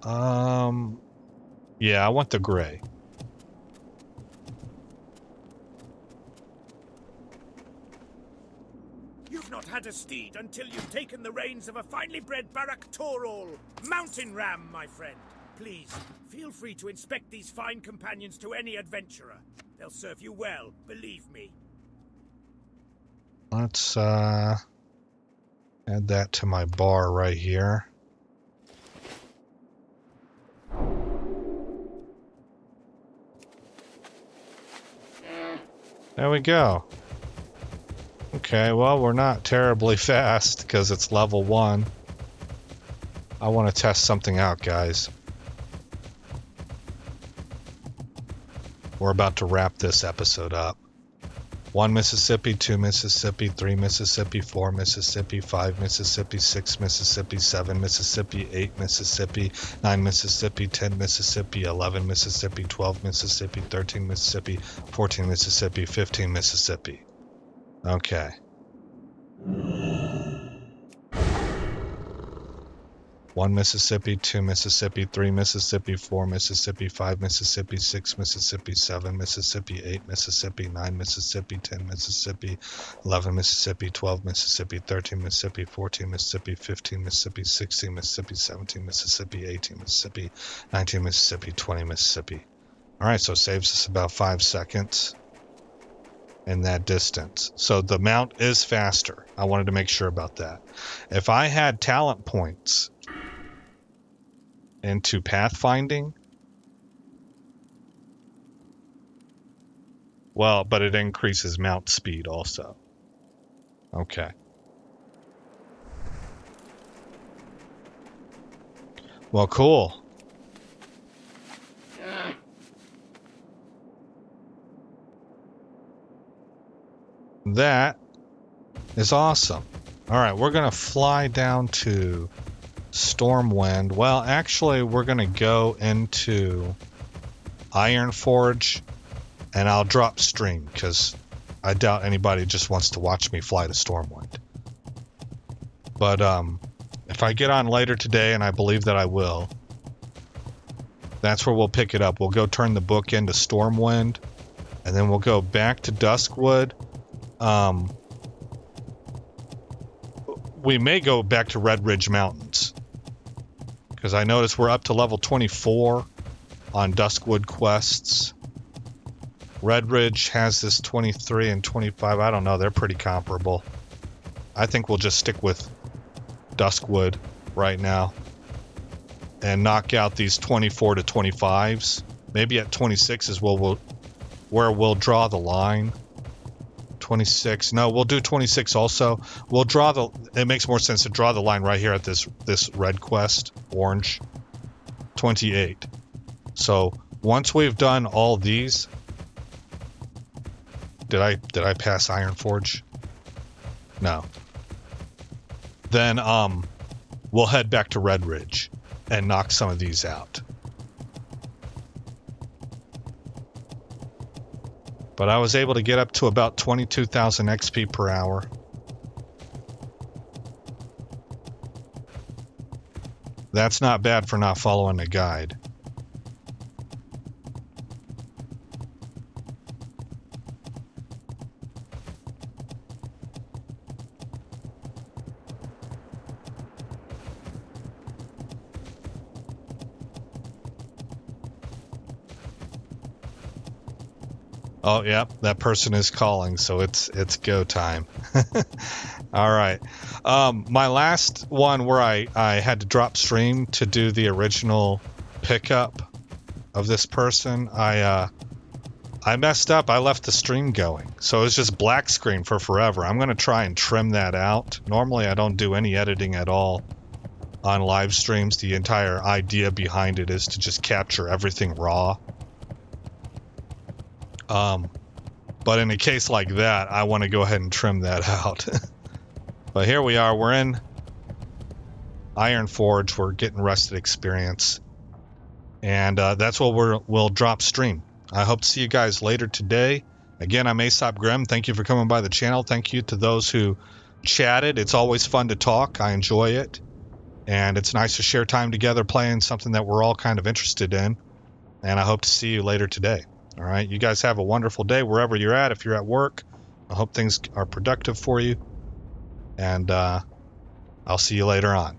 Yeah, I want the gray. You've not had a steed until you've taken the reins of a finely bred Barak Torol. Mountain ram, my friend. Please, feel free to inspect these fine companions to any adventurer. They'll serve you well, believe me. Let's, add that to my bar right here. There we go. Okay, well, we're not terribly fast because it's level 1. I want to test something out, guys. We're about to wrap this episode up. 1 Mississippi, 2 Mississippi, 3 Mississippi, 4 Mississippi, 5 Mississippi, 6 Mississippi, 7 Mississippi, 8 Mississippi, 9 Mississippi, 10 Mississippi, 11 Mississippi, 12 Mississippi, 13 Mississippi, 14 Mississippi, 15 Mississippi. Okay. 1 Mississippi, 2 Mississippi, 3 Mississippi, 4 Mississippi, 5 Mississippi, 6 Mississippi, 7 Mississippi, 8 Mississippi, 9 Mississippi, 10 Mississippi, 11 Mississippi, 12 Mississippi, 13 Mississippi, 14 Mississippi, 15 Mississippi, 16 Mississippi, 17 Mississippi, 18 Mississippi, 19 Mississippi, 20 Mississippi. All right, so it saves us about 5 seconds in that distance. So the mount is faster. I wanted to make sure about that. If I had talent points into pathfinding, well, but it increases mount speed also. Okay. Well, cool. That is awesome. All right, we're going to fly down to Stormwind. Well, actually, we're going to go into Ironforge, and I'll drop stream because I doubt anybody just wants to watch me fly to Stormwind. But if I get on later today, and I believe that I will, that's where we'll pick it up. We'll go turn the book into Stormwind, and then we'll go back to Duskwood. We may go back to Red Ridge Mountains, because I noticed we're up to level 24 on Duskwood quests. Red Ridge has this 23 and 25. I don't know. They're pretty comparable. I think we'll just stick with Duskwood right now and knock out these 24 to 25s. Maybe at 26 is where we'll draw the line. 26. No, we'll do 26 also. We'll draw the... It makes more sense to draw the line right here at this red quest, orange. 28. So once we've done all these... Did I pass Ironforge? No. Then we'll head back to Red Ridge and knock some of these out. But I was able to get up to about 22,000 XP per hour. That's not bad for not following the guide. Oh, yep, that person is calling, so it's go time. All right. My last one where I had to drop stream to do the original pickup of this person, I messed up. I left the stream going, so it was just black screen for forever. I'm going to try and trim that out. Normally, I don't do any editing at all on live streams. The entire idea behind it is to just capture everything raw. But in a case like that, I want to go ahead and trim that out. But here we are. We're in Ironforge. We're getting rested experience. And that's what we'll drop stream. I hope to see you guys later today. Again, I'm Aesop Grimm. Thank you for coming by the channel. Thank you to those who chatted. It's always fun to talk. I enjoy it. And it's nice to share time together playing something that we're all kind of interested in. And I hope to see you later today. All right, you guys have a wonderful day wherever you're at. If you're at work, I hope things are productive for you. And I'll see you later on.